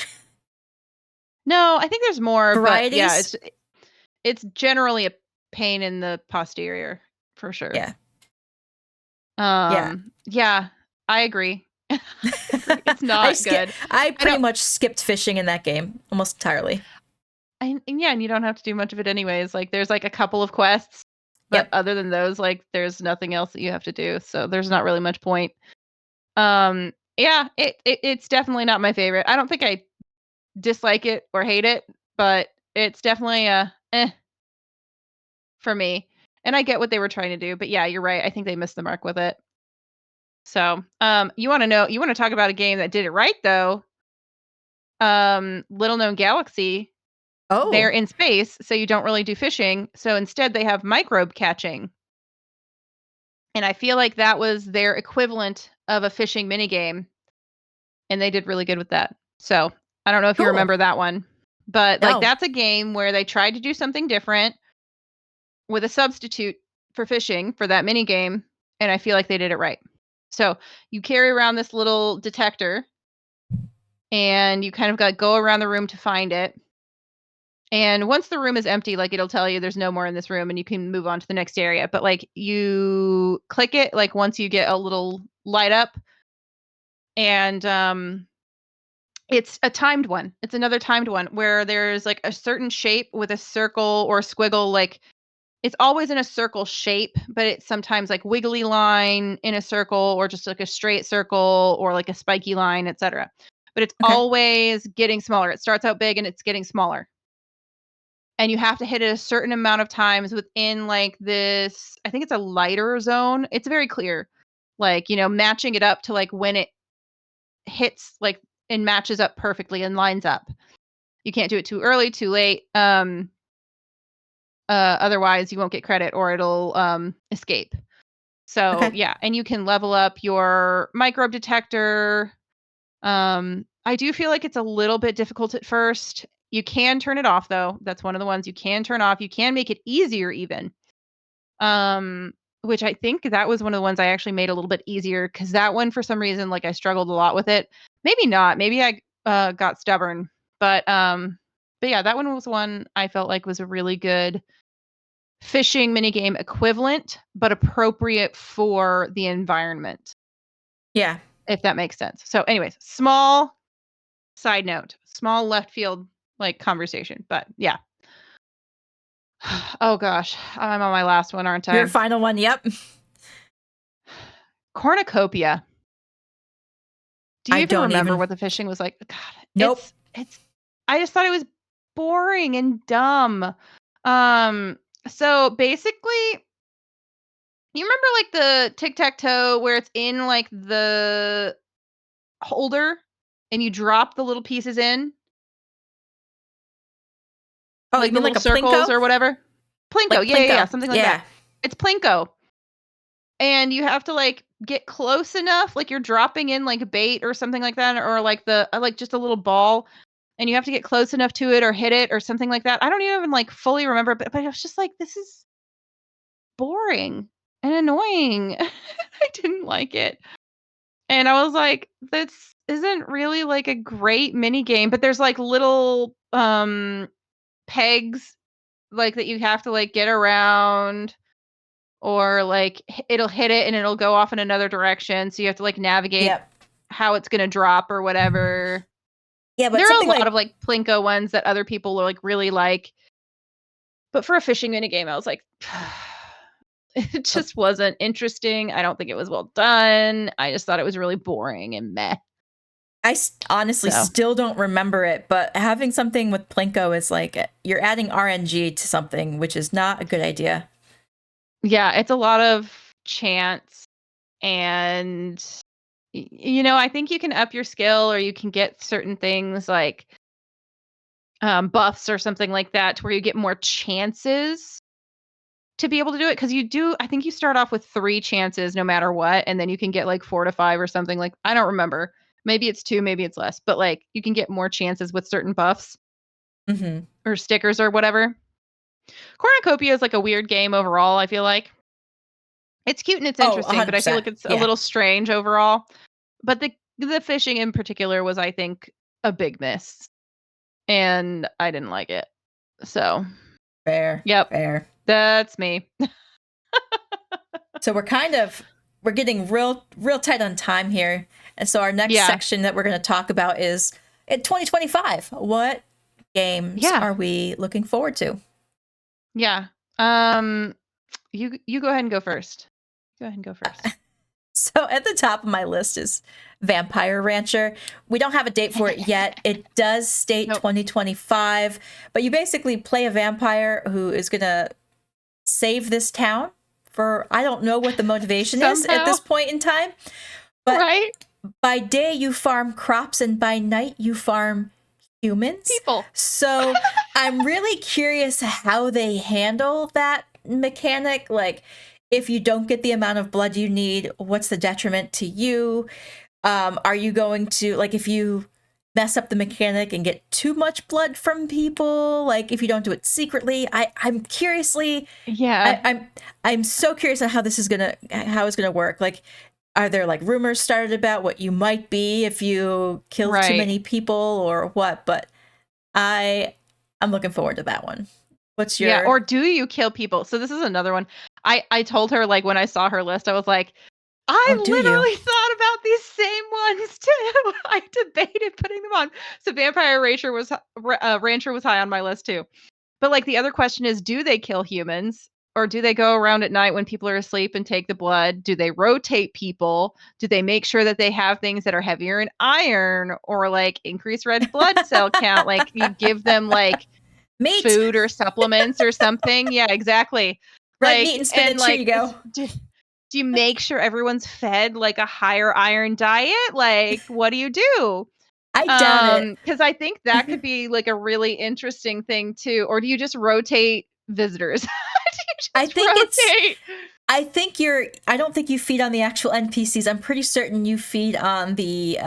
No, I think there's more, Varieties? but yeah, it's generally a pain in the posterior for sure. Yeah. Yeah, I agree. It's not good. I pretty much skipped fishing in that game almost entirely. And yeah, and you don't have to do much of it anyways. Like there's like a couple of quests, but other than those, like there's nothing else that you have to do. So there's not really much point. Yeah, it's definitely not my favorite. I don't think I dislike it or hate it, but it's definitely a for me. And I get what they were trying to do, but yeah, you're right. I think they missed the mark with it. So, you want to talk about a game that did it right though? Little Known Galaxy. Oh. They're in space, so you don't really do fishing. So instead they have microbe catching. And I feel like that was their equivalent of a fishing minigame. And they did really good with that. So I don't know if you remember that one. But like that's a game where they tried to do something different with a substitute for fishing for that mini game, and I feel like they did it right. So you carry around this little detector, and you kind of got to go around the room to find it. And once the room is empty, like it'll tell you there's no more in this room, and you can move on to the next area. But like you click it, like once you get a little light up, and it's a timed one. It's another timed one where there's like a certain shape with a circle or a squiggle, like it's always in a circle shape, but it's sometimes like wiggly line in a circle or just like a straight circle or like a spiky line, etc. But it's always getting smaller. It starts out big and it's getting smaller. And you have to hit it a certain amount of times within like this, I think it's a lighter zone. It's very clear. Like, matching it up to like when it hits like and matches up perfectly and lines up. You can't do it too early, too late. Otherwise you won't get credit or it'll escape. So yeah, and you can level up your microbe detector. I do feel like it's a little bit difficult at first, You can turn it off though. That's one of the ones you can turn off. You can make it easier even. Which I think that was one of the ones I actually made a little bit easier because that one for some reason like I struggled a lot with it. Maybe not. Maybe I got stubborn. But yeah, that one was one I felt like was a really good fishing minigame equivalent, but appropriate for the environment. Yeah. If that makes sense. So anyways, small side note, small left field like conversation, but yeah. Oh gosh, I'm on my last one, aren't I? Your final one, yep. Cornucopia. Do you I even don't remember even. what the fishing was like? God, Nope. it's I just thought it was boring and dumb. So basically, you remember like the tic-tac-toe where it's in like the holder and you drop the little pieces in? Oh, you Like the mean like little a circles plinko? or whatever? Plinko, Like yeah, plinko. something like that. Yeah. It's plinko. And you have to like get close enough, like you're dropping in like a bait or something like that, or like the like just a little ball, and you have to get close enough to it or hit it or something like that. I don't even like fully remember, but I was just like, this is boring and annoying. I didn't like it. And I was like, this isn't really like a great mini game, but there's like little pegs like that you have to like get around or like it'll hit it and it'll go off in another direction, so you have to like navigate Yep. how it's going to drop or whatever. Yeah, but There are a something lot like of like plinko ones that other people like really like, but for a fishing mini game I was like it just wasn't interesting. I don't think it was well done. I just thought it was really boring and meh. honestly So still don't remember it, but having something with plinko is like you're adding RNG to something, which is not a good idea. yeah, it's a lot of chance and you know, I think you can up your skill or you can get certain things like buffs or something like that to where you get more chances to be able to do it. Because I think you start off with 3 chances no matter what, and then you can get like 4 to 5 or something like, I don't remember. Maybe it's 2, maybe it's less, but like you can get more chances with certain buffs Mm-hmm. or stickers or whatever. Cornucopia is like a weird game overall, I feel like. It's cute and it's Oh, interesting, but I feel 100%. like it's a Yeah. little strange overall. But the fishing in particular was, I think, a big miss, and I didn't like it. So, Fair. yep, Fair. that's me. So we're getting real tight on time here. And so our next Yeah, section that we're going to talk about is in 2025. What games yeah, are we looking forward to? yeah. You go ahead and go first. Go ahead and go first. So at the top of my list is Vampire Rancher. We don't have a date for it yet. It does state Nope. 2025, but you basically play a vampire who is going to save this town for, I don't know what the motivation is at Somehow, this point in time, but right? by day you farm crops and by night you farm humans. People. So I'm really curious how they handle that mechanic. Like, if you don't get the amount of blood you need, what's the detriment to you? Are you going to, like, if you mess up the mechanic and get too much blood from people, like if you don't do it secretly? I'm curiously, Yeah, I'm so curious on how it's gonna work. Like, are there like rumors started about what you might be if you kill too right. many people or what? But I'm looking forward to that one. What's Yeah, your? or do you kill people? So this is another one. I told her like when I saw her list, I was like, I Oh, do you? literally thought about these same ones too. I debated putting them on. So Vampire Rancher was high on my list too. But like the other question is, do they kill humans? Or do they go around at night when people are asleep and take the blood? Do they rotate people? Do they make sure that they have things that are heavier in iron or like increase red blood cell count? Like you give them like Meat, food or supplements or something? Yeah, exactly. red meat Like and and spinach. Here you like go. do you make sure everyone's fed like a higher iron diet? Like what do you do? I doubt it. Because I think that could be like a really interesting thing too. Or do you just rotate visitors? Do you I just think it's rotate? I don't think you feed on the actual NPCs. I'm pretty certain you feed on the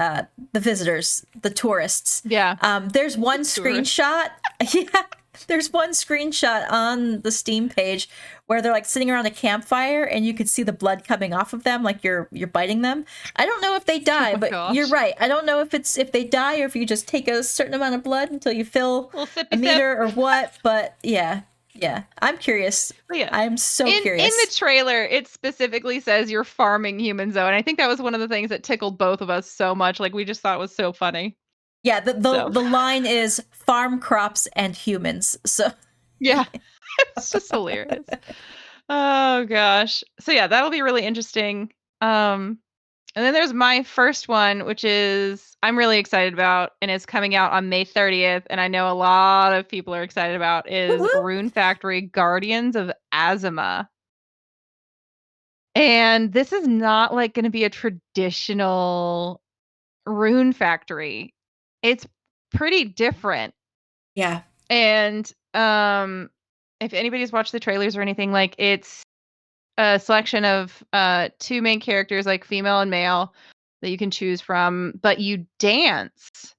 visitors, the tourists. Yeah. There's one Tourists. screenshot. Yeah. There's one screenshot on the Steam page where they're like sitting around a campfire and you could see the blood coming off of them, like you're biting them. I don't know if they Oh die, my but you're gosh. right. I don't know if they die or if you just take a certain amount of blood until you fill Little a sippy sip. meter or what. But yeah, yeah. I'm curious. But yeah. I'm so In the curious. trailer, it specifically says you're farming humans though, and I think that was one of the things that tickled both of us so much. Like we just thought it was so funny. Yeah, the, the So the line is farm crops and humans. So yeah. It's just hilarious. Oh gosh. So yeah, that'll be really interesting. And then there's my first one, which is I'm really excited about, and it's coming out on May 30th, and I know a lot of people are excited about, is woo-hoo. Rune Factory Guardians of Azima. And this is not like going to be a traditional Rune Factory. It's pretty different. Yeah. And if anybody's watched the trailers or anything, like it's a selection of two main characters, like female and male, that you can choose from, but you dance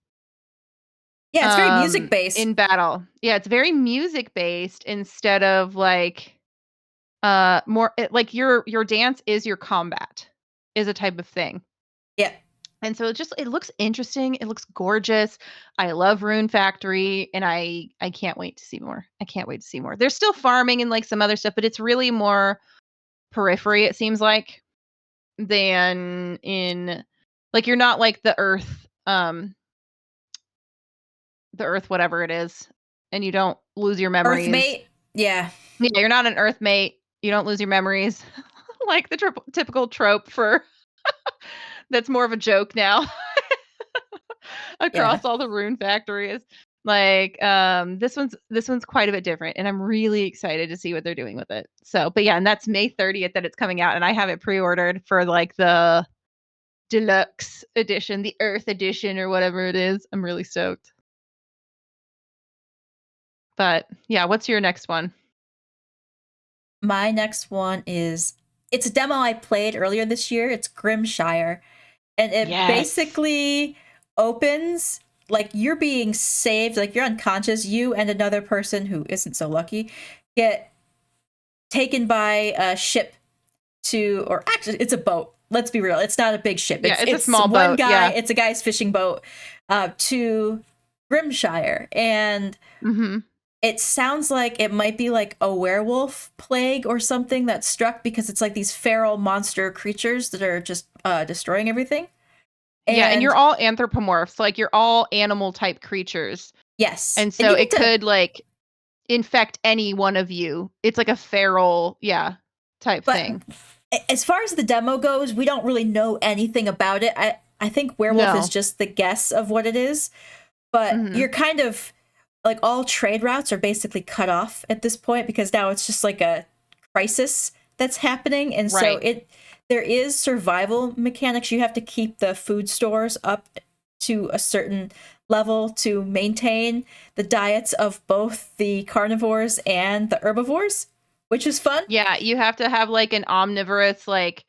Yeah, it's very music based. in battle. Yeah, it's very music based instead of like like your dance is your combat is a type of thing. Yeah. And so it looks interesting, it looks gorgeous. I love Rune Factory, and I can't wait to see more. I can't wait to see more. There's still farming and like some other stuff, but it's really more periphery, it seems like, than in like you're not like the earth whatever it is, and you don't lose your memories. Earthmate. Yeah. Yeah, you're not an earth mate. You don't lose your memories. Like the typical trope for that's more of a joke now Yeah. across all the Rune Factories. Like this one's quite a bit different, and I'm really excited to see what they're doing with it. So, but yeah, and that's May 30th that it's coming out, and I have it pre-ordered for like the deluxe edition, the Earth edition or whatever it is. I'm really stoked. But yeah, what's your next one? My next one is it's a demo I played earlier this year. It's Grimshire. And it Yes. basically opens like you're being saved, like you're unconscious, you and another person who isn't so lucky get taken by a ship to, or actually it's a boat. Let's be real, it's not a big ship. Yeah, it's a It's small one boat. guy, Yeah. it's a guy's fishing boat to Grimshire. And Mhm. it sounds like it might be like a werewolf plague or something that struck, because it's like these feral monster creatures that are just destroying everything. Yeah, and And you're all anthropomorphs, like you're all animal type creatures. yes, And and so you get it to, could like infect any one of you. It's like a feral, yeah, type but thing. as far as the demo goes, we don't really know anything about it. I think werewolf is No. just the guess of what it is, but Mhm. you're kind of like all trade routes are basically cut off at this point, because now it's just like a crisis that's happening. And so Right. it there is survival mechanics. You have to keep the food stores up to a certain level to maintain the diets of both the carnivores and the herbivores, which is fun. Yeah, you have to have like an omnivorous like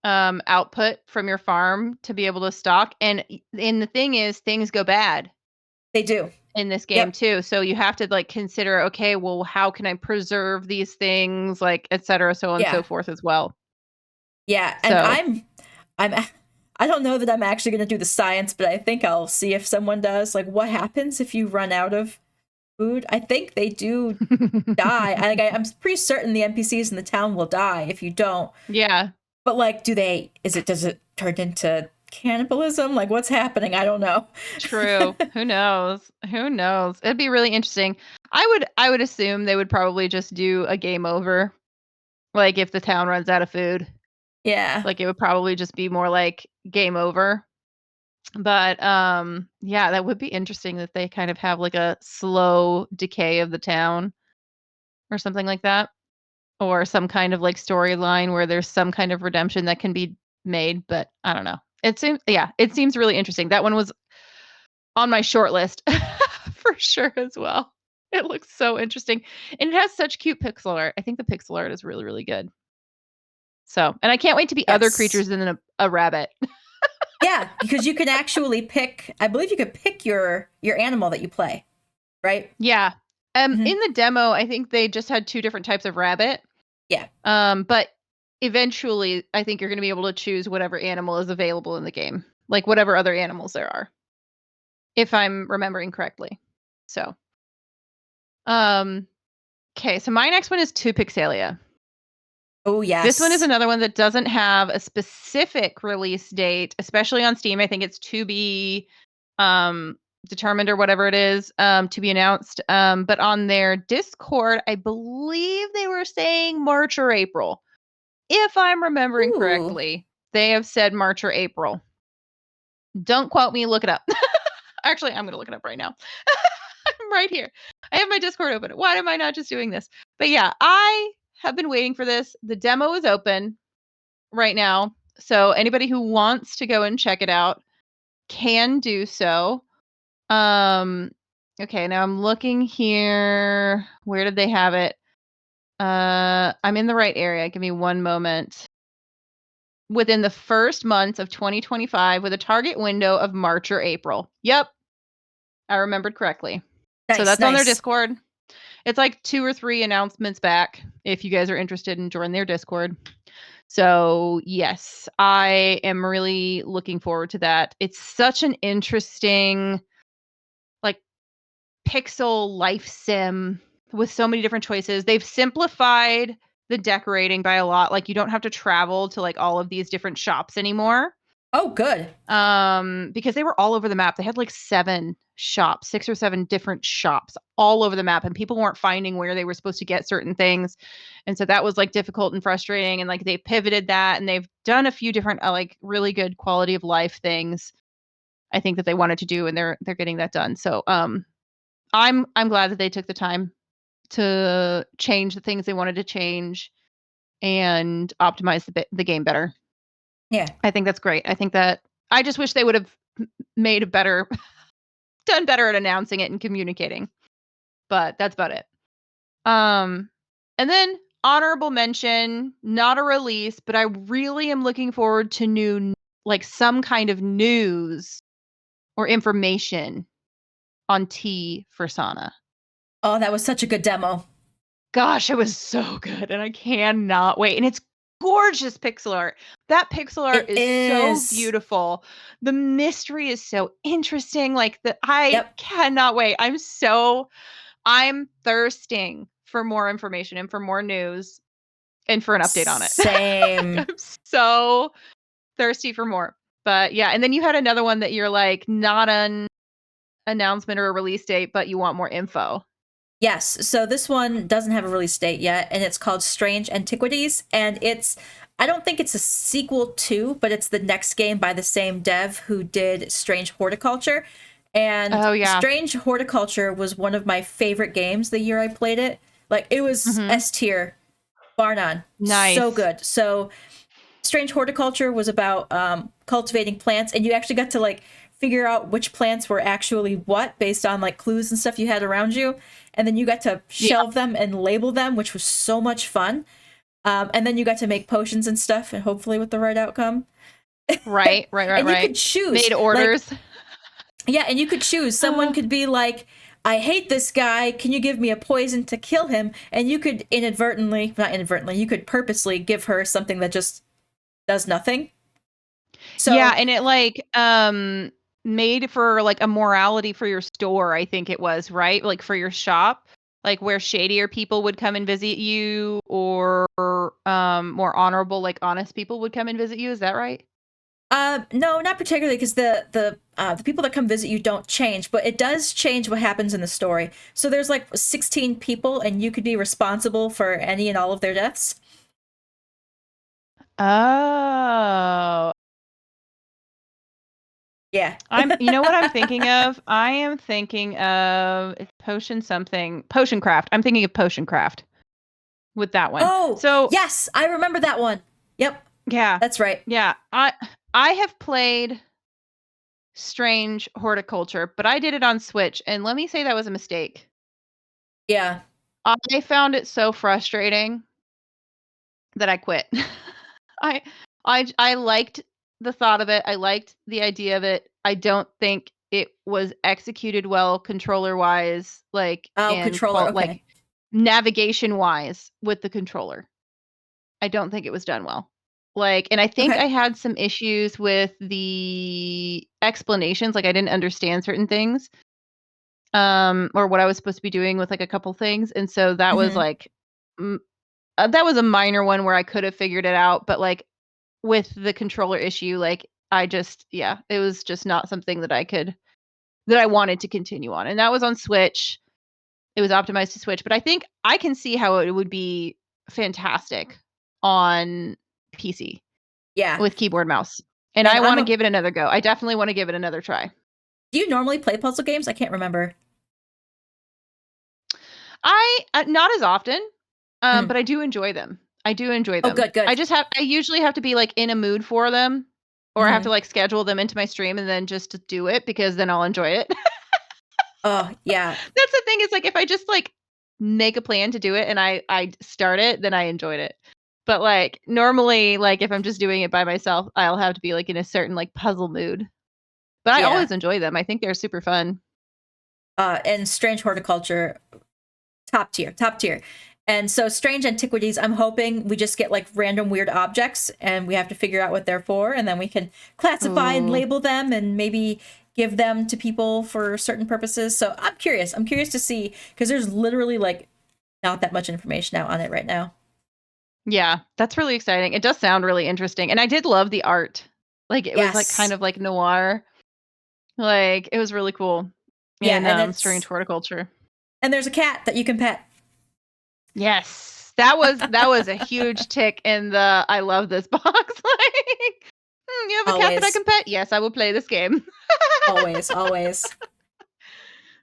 output from your farm to be able to stock, and the thing is things go bad They do. in this game Yep. too. So you have to like consider, okay, well, how can I preserve these things, like et cetera, so on and so Yeah. forth as well. Yeah, and So I'm I don't know that I'm actually going to do the science, but I think I'll see if someone does. Like, what happens if you run out of food? I think they do die. I'm pretty certain the NPCs in the town will die if you don't. yeah, But like, does it turn into cannibalism? Like, what's happening? I don't know. true. Who knows? Who knows? It'd be really interesting. I would assume they would probably just do a game over. Like if the town runs out of food, Yeah. like it would probably just be more like game over. But yeah, that would be interesting that they kind of have like a slow decay of the town or something like that. Or some kind of like storyline where there's some kind of redemption that can be made, but I don't know. It seems really interesting. That one was on my short list for sure as well. It looks so interesting. And it has such cute pixel art. I think the pixel art is really, really good. So, and I can't wait to be other Yes. creatures than a rabbit. Yeah, because you can actually pick. I believe you could pick your animal that you play, right? Yeah. In Mhm. the demo, I think they just had 2 different types of rabbit. Yeah. But eventually, I think you're going to be able to choose whatever animal is available in the game, like whatever other animals there are, if I'm remembering correctly. So, okay. So my next one is 2 Pixelia. Oh This one is yes. another one that doesn't have a specific release date, especially on Steam. I think it's to be um, determined or whatever it is, to be announced. But on their Discord, I believe they were saying March or April. If I'm remembering Ooh. correctly, they have said March or April. Don't quote me, look it up. Actually, I'm going to look it up right now. I'm right here. I have my Discord open. Why am I not just doing this? But yeah, I have been waiting for this. The demo is open right now. So anybody who wants to go and check it out can do so. Okay, now I'm looking here. Where did they have it? I'm in the right area. Give me one moment. Within the first months of 2025 with a target window of March or April. Yep, I remembered correctly. So Nice, that's on their nice. Discord. It's like 2 or 3 announcements back if you guys are interested in joining their Discord. So, yes, I am really looking forward to that. It's such an interesting, like, pixel life sim with so many different choices. They've simplified the decorating by a lot. Like, you don't have to travel to like all of these different shops anymore. Oh, good. Because they were all over the map. They had like 7 shops, 6 or 7 different shops all over the map, and people weren't finding where they were supposed to get certain things. And so that was like difficult and frustrating. And like they pivoted that, and they've done a few different like really good quality of life things I think that they wanted to do, and they're getting that done. So I'm glad that they took the time to change the things they wanted to change and optimize the game better. Yeah. I think that's great. I think that I just wish they would have made a better done better at announcing it and communicating. But that's about it. Um and then honorable mention, not a release, but I really am looking forward to like some kind of news or information on T for Sana. Oh, that was such a good demo. Gosh, it was so good, and I cannot wait. And it's gorgeous pixel art. That pixel art It is so is. beautiful. The mystery is so interesting. Like I Yep. cannot wait. I'm thirsting for more information and for more news and for an update on it. Like, Same. I'm so thirsty for more. But yeah, and then you had another one that you're like not an announcement or a release date, but you want more info. Yes. So this one doesn't have a release date yet, and it's called Strange Antiquities. And I don't think it's a sequel to, but it's the next game by the same dev who did Strange Horticulture. And Oh yeah. Strange Horticulture was one of my favorite games the year I played it. Like, it was Mhm. S tier, bar none. So Nice. good. So Strange Horticulture was about cultivating plants, and you actually got to like figure out which plants were actually what based on like clues and stuff you had around you, and then you got to Yeah. shelve them and label them, which was so much fun. And then you got to make potions and stuff, and hopefully with the right outcome. Right. And you Right. could choose Made like, orders. yeah, and you could choose. Someone Uh, could be like, I hate this guy. Can you give me a poison to kill him? And you could not inadvertently, you could purposely give her something that just does nothing. yeah, So, and it like made for like a morality for your store, I think it was, right? Like for your shop, like where shadier people would come and visit you or more honorable, like honest people would come and visit you. Is that right? no, not particularly, because the people that come visit you don't change, but it does change what happens in the story. So there's like 16 people, and you could be responsible for any and all of their deaths. Oh. Yeah. You know what I'm thinking of? I am thinking of it's potion craft. I'm thinking of potion craft with that one. Oh, So yes, I remember that one. Yep, yeah, that's right. yeah. I have played Strange Horticulture, but I did it on Switch, and let me say that was a mistake. Yeah. I found it so frustrating that I quit. I liked the thought of it. I liked the idea of it. I don't think it was executed well controller-wise, like, Oh, and controller. Okay. like, navigation-wise with the controller. I don't think it was done well. Like, and I think Okay. I had some issues with the explanations, like, I didn't understand certain things, or what I was supposed to be doing with, like, a couple things, and so that was, Hmm. like, mm, that was a minor one where I could have figured it out, but, like, with the controller issue, like, I just yeah, it was just not something that I wanted to continue on, and that was on Switch. It was optimized to Switch, but I think I can see how it would be fantastic on PC Yeah. with keyboard mouse, and And I I'm wanna a. give it another go. I definitely wanna give it another try. Do you normally play puzzle games? I can't remember. I not as often, Mm. but I do enjoy them. I do enjoy Oh, them. good, good. I usually have to be, like, in a mood for them, or I have to, Hmm. like, schedule them into my stream and then just to do it because then I'll enjoy it. Oh, yeah. That's the thing is, like, if I just, like, make a plan to do it and I start it, then I enjoyed it. But, like, normally, like, if I'm just doing it by myself, I'll have to be, like, in a certain, like, puzzle mood. But I Yeah. always enjoy them. I think they're super fun. And Strange Horticulture, top tier, top tier. And so Strange Antiquities, I'm hoping we just get like random weird objects and we have to figure out what they're for, and then we can classify and Ooh. label them and maybe give them to people for certain purposes. So I'm curious. I'm curious to see because there's literally like not that much information out on it right now. Yeah, that's really exciting. It does sound really interesting, and I did love the art. Like, it was, like, kind Yes. of like noir. Like, it was really cool Yeah, in, and Strange Horticulture. there's a cat that you can pet. Yes. That was a huge tick in the I love this box. Like, "Hmm, you have a cat that I Always. can pet? Yes, I will play this game." Always, always.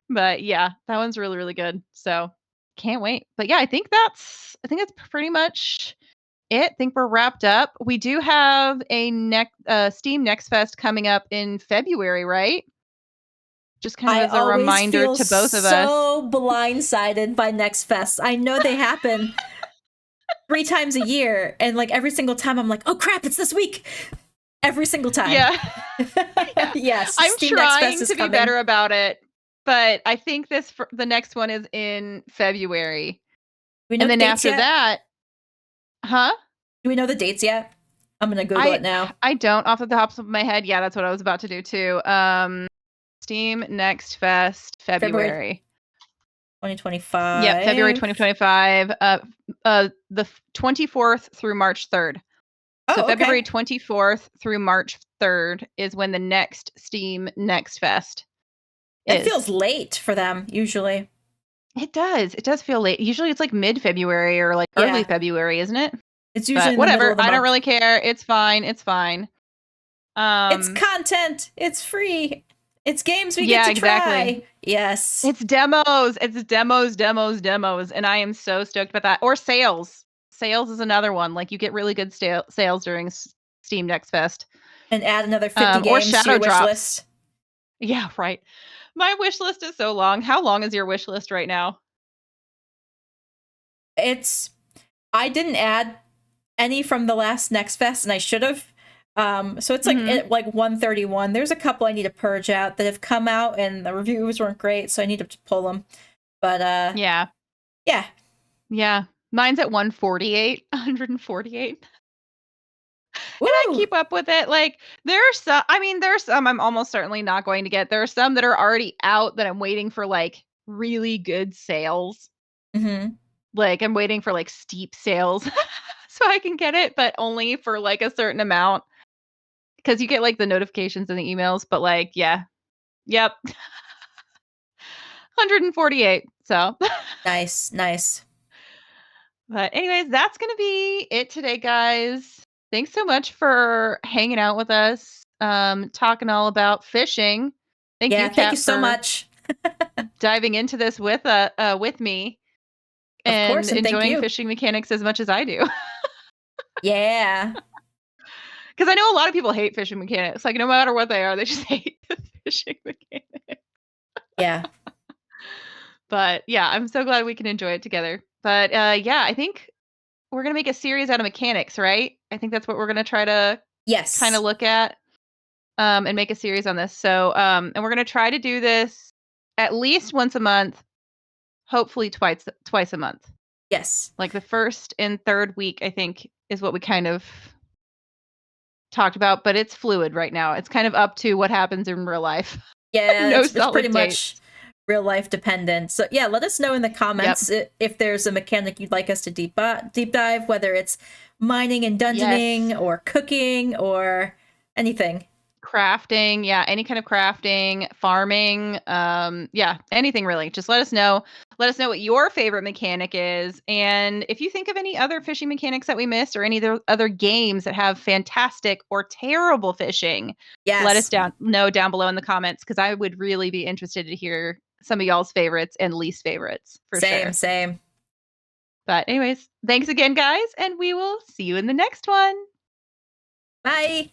But, yeah, that one's really, really good. So, can't wait. But, yeah, I think that's pretty much it. Think we're wrapped up. We do have a Steam Next Fest coming up in February, right? Just kind of I as a always reminder feel to both of us. so blindsided by Next Fest. I know they happen 3 times a year, and like every single time I'm like, oh crap, it's this week. Every single time. Yeah. Yeah. Yes, I'm Steam Next Fest trying is to be coming. better about it, but I think the next one is in February. Do we know And the then dates after yet? that huh? Do we know the dates yet? I'm gonna Google I it now. I don't off the top of my head. Yeah, that's what I was about to do too. Steam Next Fest February February. Yep, February 2025. 2025. The 24th through March 3rd. So Oh, February okay. 24th through March 3rd is when the next Steam Next Fest That is. feels late for them, usually. It does. It does feel late. Usually it's like mid-February or like early Yeah. February, isn't it? It's usually But in the middle whatever. of the I don't month. really care. It's fine. It's fine. It's Um, content. It's free. It's games we get yeah, to exactly. try. Yes. It's demos. It's demos, demos, demos, and I am so stoked about that. Or sales. Sales is another one. Like you get really good sales during Steam Next Fest. And add another 50 Or games to shadow your wish drops. list. Yeah, right. My wish list is so long. How long is your wish list right now? It's I didn't add any from the last Next Fest, and I should have. So it's like Mhm. at like 131. There's a couple I need to purge out that have come out, and the reviews weren't great, so I need to pull them. But Yeah. yeah. Yeah. Mine's at 148. 148. And I Woo! keep up with it. Like there are some there are some I'm almost certainly not going to get. There are some that are already out that I'm waiting for like really good sales. Mm-hmm. Like I'm waiting for like steep sales so I can get it, but only for like a certain amount because you get like the notifications and the emails, but like yeah. Yep. 148. So Nice, nice. but anyways, that's going to be it today, guys. Thanks so much for hanging out with us, talking all about fishing. Thank Yeah, you, thank you Kat, so for much. diving into this with me Of and course, and thank enjoying you. fishing mechanics as much as I do. Yeah. Because I know a lot of people hate fishing mechanics. Like no matter what they are, they just hate the fishing mechanics. Yeah. But yeah, I'm so glad we can enjoy it together. But yeah, I think we're gonna make a series out of mechanics, right? I think that's what we're gonna try to kind of Yes. look at, and make a series on this. So, and we're gonna try to do this at least once a month, hopefully twice a month. Yes. Like the first and third week, I think, is what we kind of talked about, but it's fluid right now. It's kind of up to what happens in real life. Yeah, No it's pretty solid much dates. real life dependent. So yeah, let us know in the Yep. comments if there's a mechanic you'd like us to deep dive, whether it's mining and Yes. dungeoning or cooking or anything. Crafting, yeah, any kind of crafting, farming, yeah, anything really. Just let us know. Let us know what your favorite mechanic is, and if you think of any other fishing mechanics that we missed, or any other games that have fantastic or terrible fishing, let us Yes. know down below in the comments, because I would really be interested to hear some of y'all's favorites and least favorites for Same, sure. same. But anyways, thanks again, guys, and we will see you in the next one. Bye.